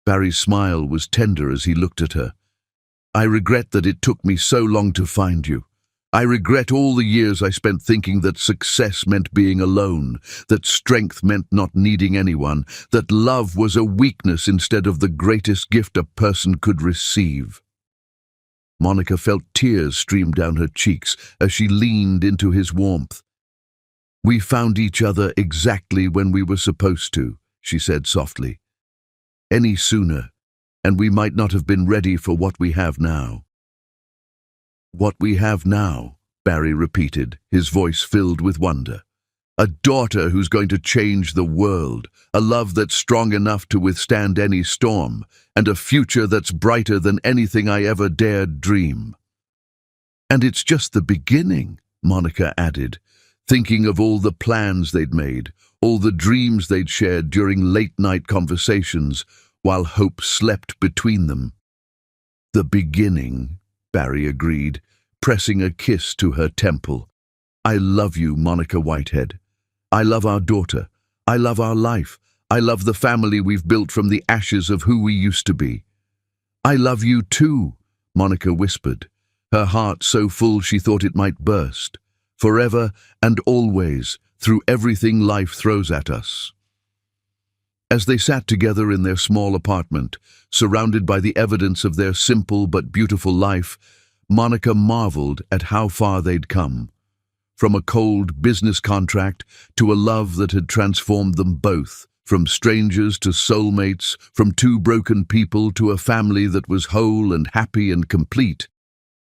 Barry's smile was tender as he looked at her. "I regret that it took me so long to find you. I regret all the years I spent thinking that success meant being alone, that strength meant not needing anyone, that love was a weakness instead of the greatest gift a person could receive." Monica felt tears stream down her cheeks as she leaned into his warmth. "We found each other exactly when we were supposed to," she said softly. "Any sooner, and we might not have been ready for what we have now." "What we have now," Barry repeated, his voice filled with wonder. "A daughter who's going to change the world, a love that's strong enough to withstand any storm, and a future that's brighter than anything I ever dared dream." "And it's just the beginning," Monica added, thinking of all the plans they'd made, all the dreams they'd shared during late-night conversations, while hope slept between them. "The beginning," Barry agreed, pressing a kiss to her temple. "I love you, Monica Whitehead. I love our daughter. I love our life. I love the family we've built from the ashes of who we used to be." "I love you too," Monica whispered, her heart so full she thought it might burst. "Forever and always, through everything life throws at us." As they sat together in their small apartment, surrounded by the evidence of their simple but beautiful life, Monica marveled at how far they'd come. From a cold business contract to a love that had transformed them both, from strangers to soulmates, from two broken people to a family that was whole and happy and complete.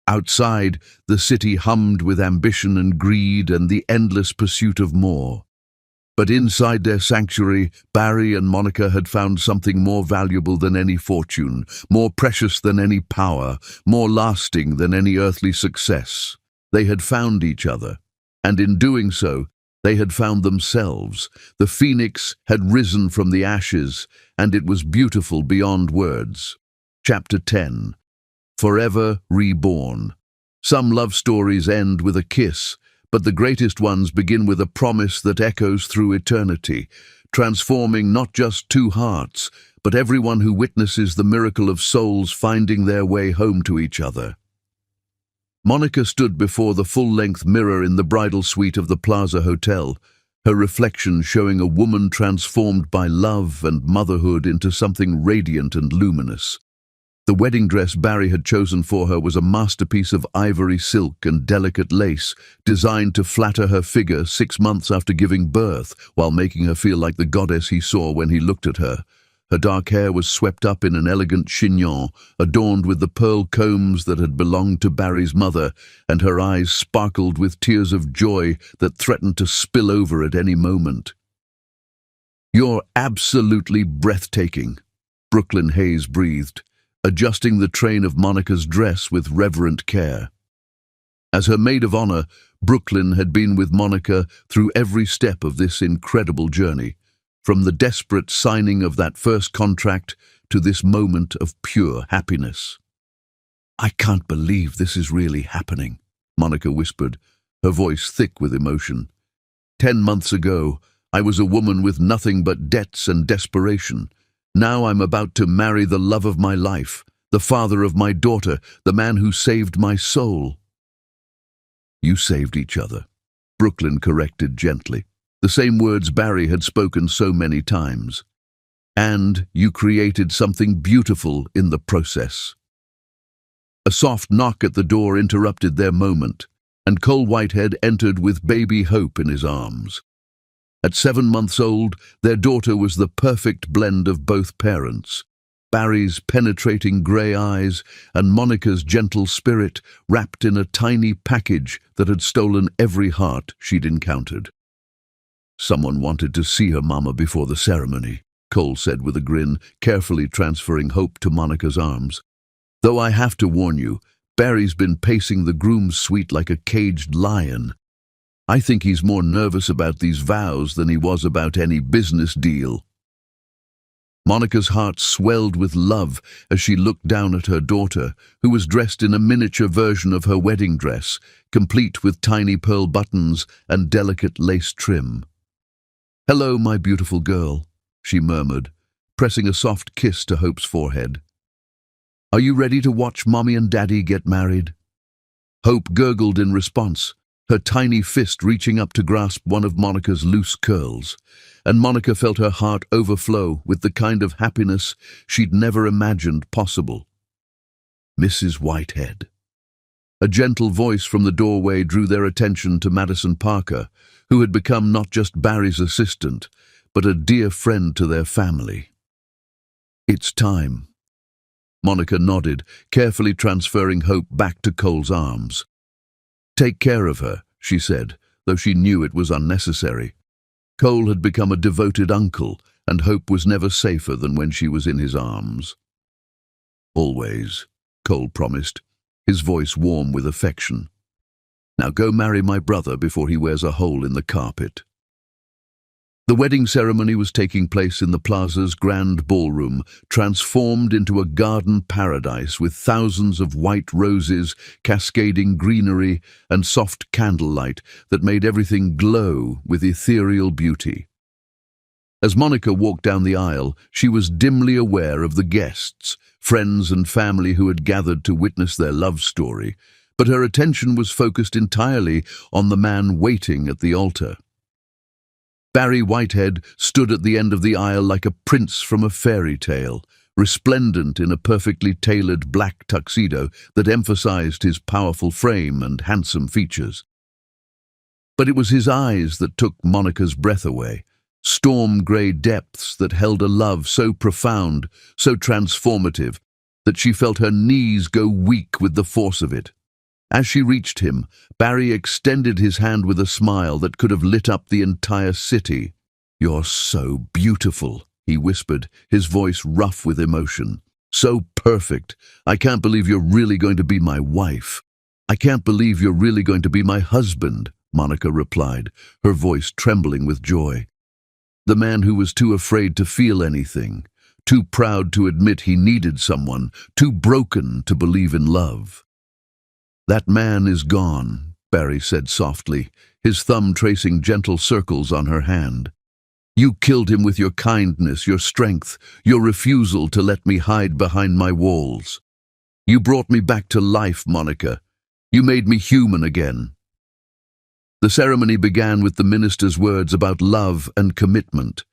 Outside, the city hummed with ambition and greed and the endless pursuit of more. But inside their sanctuary, Barry and Monica had found something more valuable than any fortune, more precious than any power, more lasting than any earthly success. They had found each other, and in doing so, they had found themselves. The phoenix had risen from the ashes, and it was beautiful beyond words. Chapter 10. Forever Reborn. Some love stories end with a kiss, but the greatest ones begin with a promise that echoes through eternity, transforming not just two hearts, but everyone who witnesses the miracle of souls finding their way home to each other. Monica stood before the full-length mirror in the bridal suite of the Plaza Hotel, her reflection showing a woman transformed by love and motherhood into something radiant and luminous. The wedding dress Barry had chosen for her was a masterpiece of ivory silk and delicate lace, designed to flatter her figure 6 months after giving birth, while making her feel like the goddess he saw when he looked at her. Her dark hair was swept up in an elegant chignon, adorned with the pearl combs that had belonged to Barry's mother, and her eyes sparkled with tears of joy that threatened to spill over at any moment. "You're absolutely breathtaking," Brooklyn Hayes breathed, adjusting the train of Monica's dress with reverent care. As her maid of honor, Brooklyn had been with Monica through every step of this incredible journey, from the desperate signing of that first contract to this moment of pure happiness. "I can't believe this is really happening," Monica whispered, her voice thick with emotion. 10 months ago, I was a woman with nothing but debts and desperation. Now I'm about to marry the love of my life, the father of my daughter, the man who saved my soul. "You saved each other," Brooklyn corrected gently, the same words Barry had spoken so many times. "And you created something beautiful in the process." A soft knock at the door interrupted their moment, and Cole Whitehead entered with baby Hope in his arms. At 7 months old, their daughter was the perfect blend of both parents. Barry's penetrating grey eyes and Monica's gentle spirit wrapped in a tiny package that had stolen every heart she'd encountered. "Someone wanted to see her mama before the ceremony," Cole said with a grin, carefully transferring Hope to Monica's arms. "Though I have to warn you, Barry's been pacing the groom's suite like a caged lion. I think he's more nervous about these vows than he was about any business deal." Monica's heart swelled with love as she looked down at her daughter, who was dressed in a miniature version of her wedding dress, complete with tiny pearl buttons and delicate lace trim. "Hello, my beautiful girl," she murmured, pressing a soft kiss to Hope's forehead. "Are you ready to watch Mommy and Daddy get married?" Hope gurgled in response, her tiny fist reaching up to grasp one of Monica's loose curls, and Monica felt her heart overflow with the kind of happiness she'd never imagined possible. "Mrs. Whitehead." A gentle voice from the doorway drew their attention to Madison Parker, who had become not just Barry's assistant, but a dear friend to their family. "It's time." Monica nodded, carefully transferring Hope back to Cole's arms. "Take care of her," she said, though she knew it was unnecessary. Cole had become a devoted uncle, and Hope was never safer than when she was in his arms. "Always," Cole promised, his voice warm with affection. "Now go marry my brother before he wears a hole in the carpet." The wedding ceremony was taking place in the plaza's grand ballroom, transformed into a garden paradise with thousands of white roses, cascading greenery, and soft candlelight that made everything glow with ethereal beauty. As Monica walked down the aisle, she was dimly aware of the guests, friends and family who had gathered to witness their love story, but her attention was focused entirely on the man waiting at the altar. Barry Whitehead stood at the end of the aisle like a prince from a fairy tale, resplendent in a perfectly tailored black tuxedo that emphasized his powerful frame and handsome features. But it was his eyes that took Monica's breath away, storm-grey depths that held a love so profound, so transformative, that she felt her knees go weak with the force of it. As she reached him, Barry extended his hand with a smile that could have lit up the entire city. "You're so beautiful," he whispered, his voice rough with emotion. "So perfect. I can't believe you're really going to be my wife." "I can't believe you're really going to be my husband," Monica replied, her voice trembling with joy. The man who was too afraid to feel anything, too proud to admit he needed someone, too broken to believe in love. "That man is gone," Barry said softly, his thumb tracing gentle circles on her hand. "You killed him with your kindness, your strength, your refusal to let me hide behind my walls. You brought me back to life, Monica. You made me human again." The ceremony began with the minister's words about love and commitment,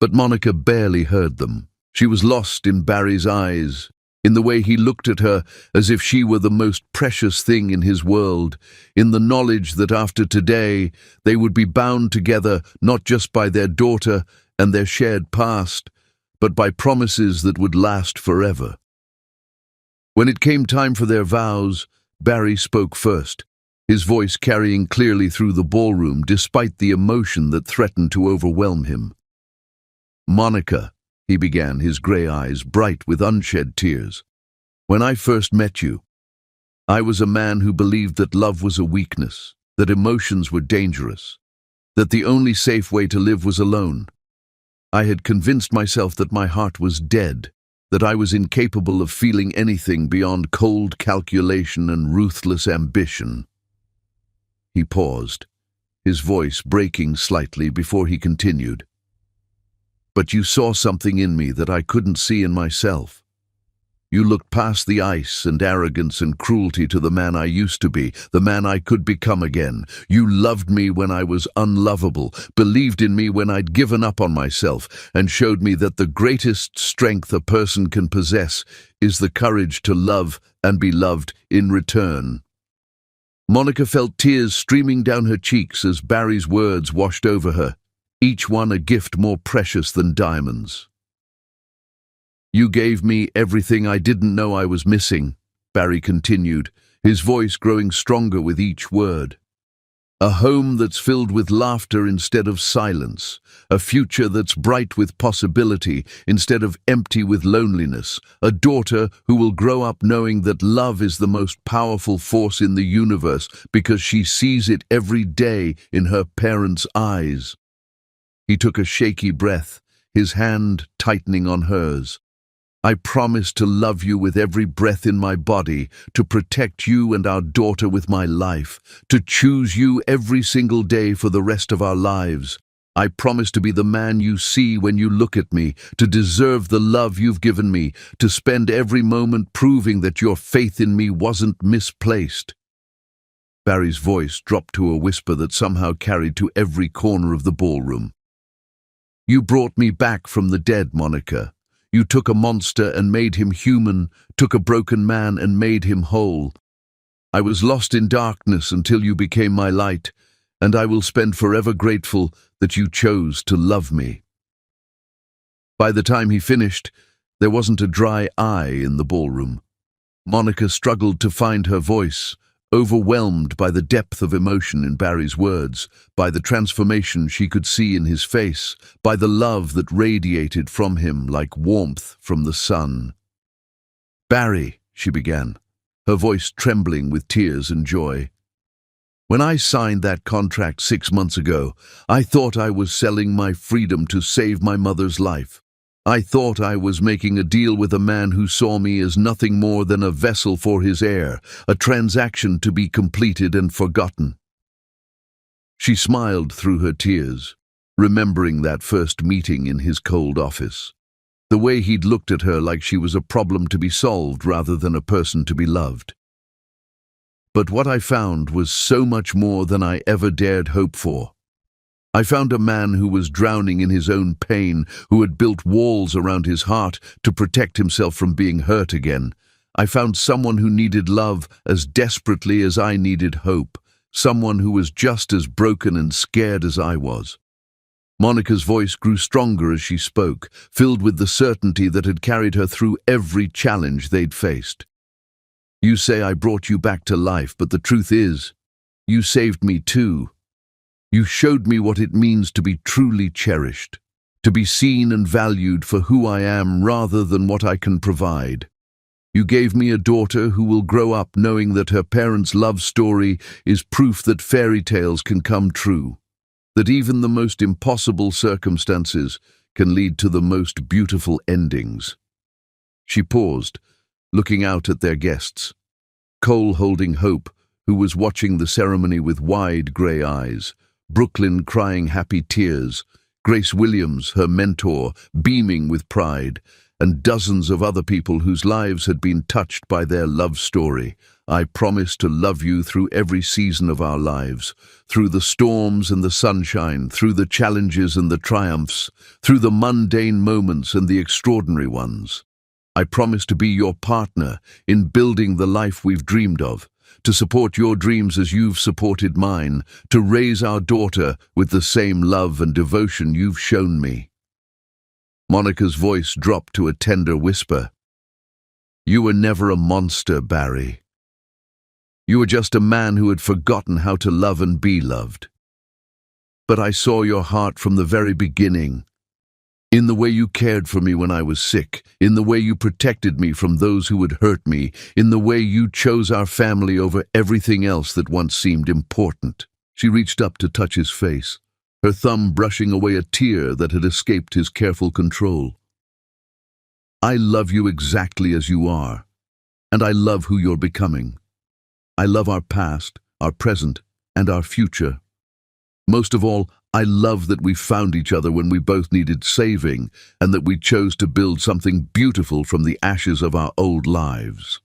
but Monica barely heard them. She was lost in Barry's eyes, in the way he looked at her as if she were the most precious thing in his world, in the knowledge that after today they would be bound together not just by their daughter and their shared past, but by promises that would last forever. When it came time for their vows, Barry spoke first, his voice carrying clearly through the ballroom despite the emotion that threatened to overwhelm him. "Monica," he began, his grey eyes bright with unshed tears. "When I first met you, I was a man who believed that love was a weakness, that emotions were dangerous, that the only safe way to live was alone. I had convinced myself that my heart was dead, that I was incapable of feeling anything beyond cold calculation and ruthless ambition. He paused, his voice breaking slightly before he continued. But you saw something in me that I couldn't see in myself. You looked past the ice and arrogance and cruelty to the man I used to be, the man I could become again. You loved me when I was unlovable, believed in me when I'd given up on myself, and showed me that the greatest strength a person can possess is the courage to love and be loved in return. Monica felt tears streaming down her cheeks as Barry's words washed over her, each one a gift more precious than diamonds. You gave me everything I didn't know I was missing, Barry continued, his voice growing stronger with each word. A home that's filled with laughter instead of silence, a future that's bright with possibility instead of empty with loneliness, a daughter who will grow up knowing that love is the most powerful force in the universe because she sees it every day in her parents' eyes. He took a shaky breath, his hand tightening on hers. I promise to love you with every breath in my body, to protect you and our daughter with my life, to choose you every single day for the rest of our lives. I promise to be the man you see when you look at me, to deserve the love you've given me, to spend every moment proving that your faith in me wasn't misplaced. Barry's voice dropped to a whisper that somehow carried to every corner of the ballroom. You brought me back from the dead, Monica. You took a monster and made him human, took a broken man and made him whole. I was lost in darkness until you became my light, and I will spend forever grateful that you chose to love me. By the time he finished, there wasn't a dry eye in the ballroom. Monica struggled to find her voice, overwhelmed by the depth of emotion in Barry's words, by the transformation she could see in his face, by the love that radiated from him like warmth from the sun. Barry, she began, her voice trembling with tears and joy. When I signed that contract 6 months ago, I thought I was selling my freedom to save my mother's life. I thought I was making a deal with a man who saw me as nothing more than a vessel for his heir, a transaction to be completed and forgotten. She smiled through her tears, remembering that first meeting in his cold office. The way he'd looked at her like she was a problem to be solved rather than a person to be loved. But what I found was so much more than I ever dared hope for. I found a man who was drowning in his own pain, who had built walls around his heart to protect himself from being hurt again. I found someone who needed love as desperately as I needed hope, someone who was just as broken and scared as I was. Monica's voice grew stronger as she spoke, filled with the certainty that had carried her through every challenge they'd faced. You say I brought you back to life, but the truth is, you saved me too. You showed me what it means to be truly cherished, to be seen and valued for who I am rather than what I can provide. You gave me a daughter who will grow up knowing that her parents' love story is proof that fairy tales can come true, that even the most impossible circumstances can lead to the most beautiful endings. She paused, looking out at their guests. Cole holding Hope, who was watching the ceremony with wide grey eyes, Brooklyn crying happy tears, Grace Williams, her mentor, beaming with pride, and dozens of other people whose lives had been touched by their love story. I promise to love you through every season of our lives, through the storms and the sunshine, through the challenges and the triumphs, through the mundane moments and the extraordinary ones. I promise to be your partner in building the life we've dreamed of, to support your dreams as you've supported mine, to raise our daughter with the same love and devotion you've shown me. Monica's voice dropped to a tender whisper. You were never a monster, Barry. You were just a man who had forgotten how to love and be loved. But I saw your heart from the very beginning. In the way you cared for me when I was sick, in the way you protected me from those who would hurt me, in the way you chose our family over everything else that once seemed important. She reached up to touch his face, her thumb brushing away a tear that had escaped his careful control. I love you exactly as you are, and I love who you're becoming. I love our past, our present, and our future. Most of all, I love that we found each other when we both needed saving, and that we chose to build something beautiful from the ashes of our old lives.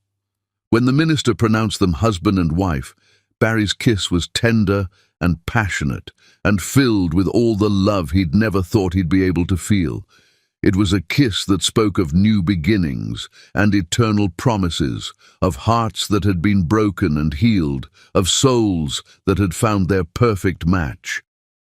When the minister pronounced them husband and wife, Barry's kiss was tender and passionate, and filled with all the love he'd never thought he'd be able to feel. It was a kiss that spoke of new beginnings and eternal promises, of hearts that had been broken and healed, of souls that had found their perfect match.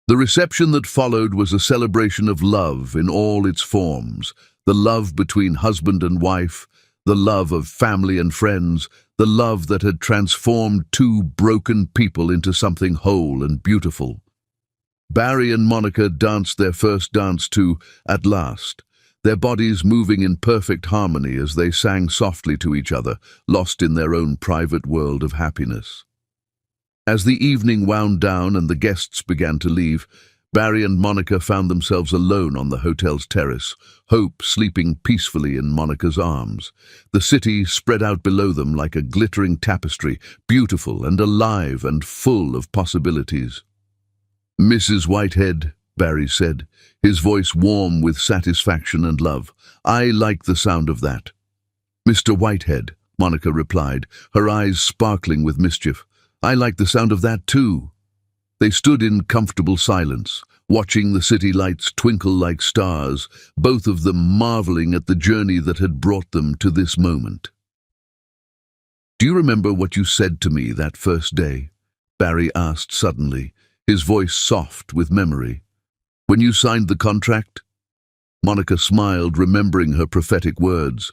The reception that followed was a celebration of love in all its forms, the love between husband and wife, the love of family and friends, the love that had transformed two broken people into something whole and beautiful. Barry and Monica danced their first dance to At Last, their bodies moving in perfect harmony as they sang softly to each other, lost in their own private world of happiness. As the evening wound down and the guests began to leave, Barry and Monica found themselves alone on the hotel's terrace, Hope sleeping peacefully in Monica's arms. The city spread out below them like a glittering tapestry, beautiful and alive and full of possibilities. "Mrs. Whitehead," Barry said, his voice warm with satisfaction and love, "I like the sound of that." "Mr. Whitehead," Monica replied, her eyes sparkling with mischief, "I like the sound of that too." They stood in comfortable silence, watching the city lights twinkle like stars, both of them marveling at the journey that had brought them to this moment. "Do you remember what you said to me that first day?" Barry asked suddenly, his voice soft with memory. "When you signed the contract?" Monica smiled, remembering her prophetic words.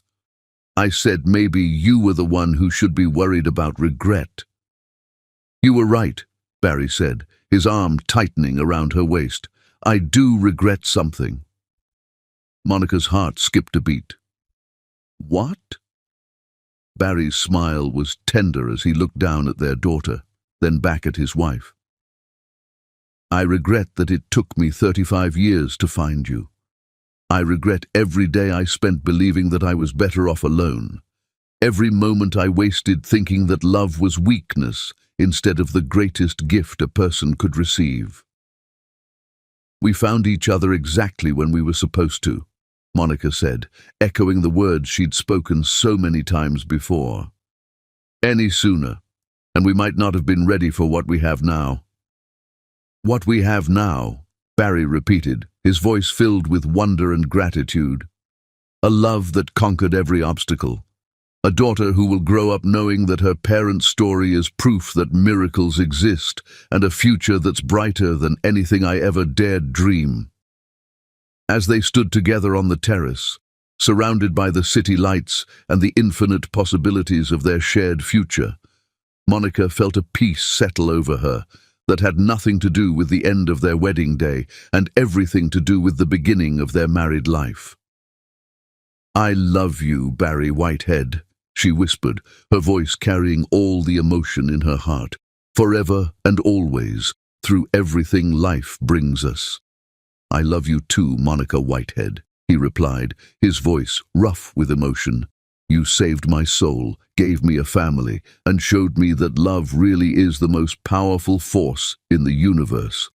"I said maybe you were the one who should be worried about regret." "You were right," Barry said, his arm tightening around her waist. "I do regret something." Monica's heart skipped a beat. "What?" Barry's smile was tender as he looked down at their daughter, then back at his wife. "I regret that it took me 35 years to find you. I regret every day I spent believing that I was better off alone. Every moment I wasted thinking that love was weakness instead of the greatest gift a person could receive." "We found each other exactly when we were supposed to," Monica said, echoing the words she'd spoken so many times before. "Any sooner, and we might not have been ready for what we have now." "What we have now," Barry repeated, his voice filled with wonder and gratitude. "A love that conquered every obstacle. A daughter who will grow up knowing that her parents' story is proof that miracles exist, and a future that's brighter than anything I ever dared dream." As they stood together on the terrace, surrounded by the city lights and the infinite possibilities of their shared future, Monica felt a peace settle over her that had nothing to do with the end of their wedding day and everything to do with the beginning of their married life. "I love you, Barry Whitehead," she whispered, her voice carrying all the emotion in her heart. "Forever and always, through everything life brings us." "I love you too, Monica Whitehead," he replied, his voice rough with emotion. "You saved my soul, gave me a family, and showed me that love really is the most powerful force in the universe."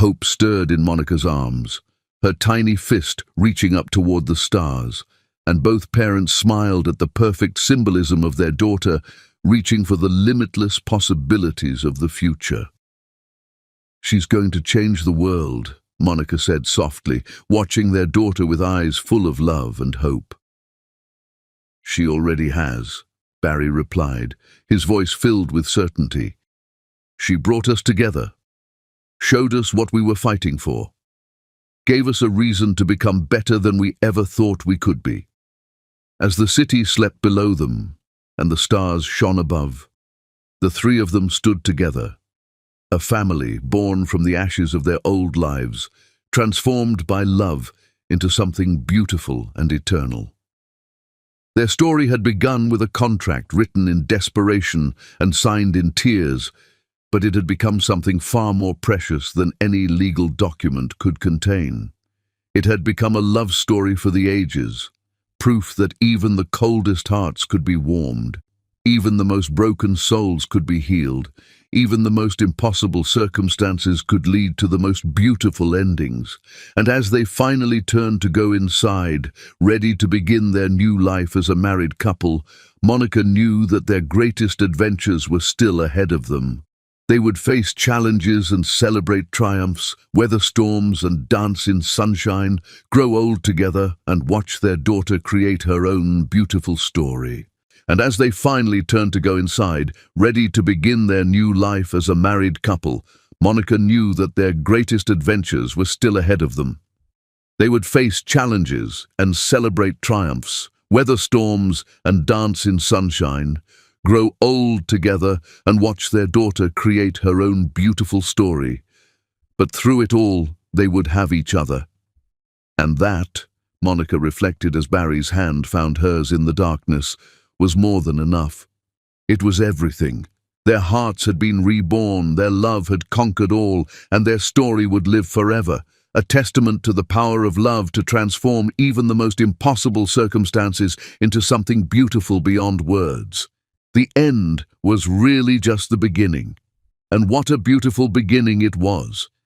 Hope stirred in Monica's arms, her tiny fist reaching up toward the stars, and both parents smiled at the perfect symbolism of their daughter, reaching for the limitless possibilities of the future. "She's going to change the world," Monica said softly, watching their daughter with eyes full of love and hope. "She already has," Barry replied, his voice filled with certainty. "She brought us together, showed us what we were fighting for, gave us a reason to become better than we ever thought we could be." As the city slept below them and the stars shone above, the three of them stood together, a family born from the ashes of their old lives, transformed by love into something beautiful and eternal. Their story had begun with a contract written in desperation and signed in tears, but it had become something far more precious than any legal document could contain. It had become a love story for the ages, proof that even the coldest hearts could be warmed, even the most broken souls could be healed, even the most impossible circumstances could lead to the most beautiful endings. And as they finally turned to go inside, ready to begin their new life as a married couple, Monica knew that their greatest adventures were still ahead of them. They would face challenges and celebrate triumphs, weather storms and dance in sunshine, grow old together and watch their daughter create her own beautiful story. And as they finally turned to go inside, ready to begin their new life as a married couple, Monica knew that their greatest adventures were still ahead of them. They would face challenges and celebrate triumphs, weather storms and dance in sunshine, grow old together and watch their daughter create her own beautiful story. But through it all, they would have each other. And that, Monica reflected as Barry's hand found hers in the darkness, was more than enough. It was everything. Their hearts had been reborn, their love had conquered all, and their story would live forever, a testament to the power of love to transform even the most impossible circumstances into something beautiful beyond words. The end was really just the beginning. And what a beautiful beginning it was.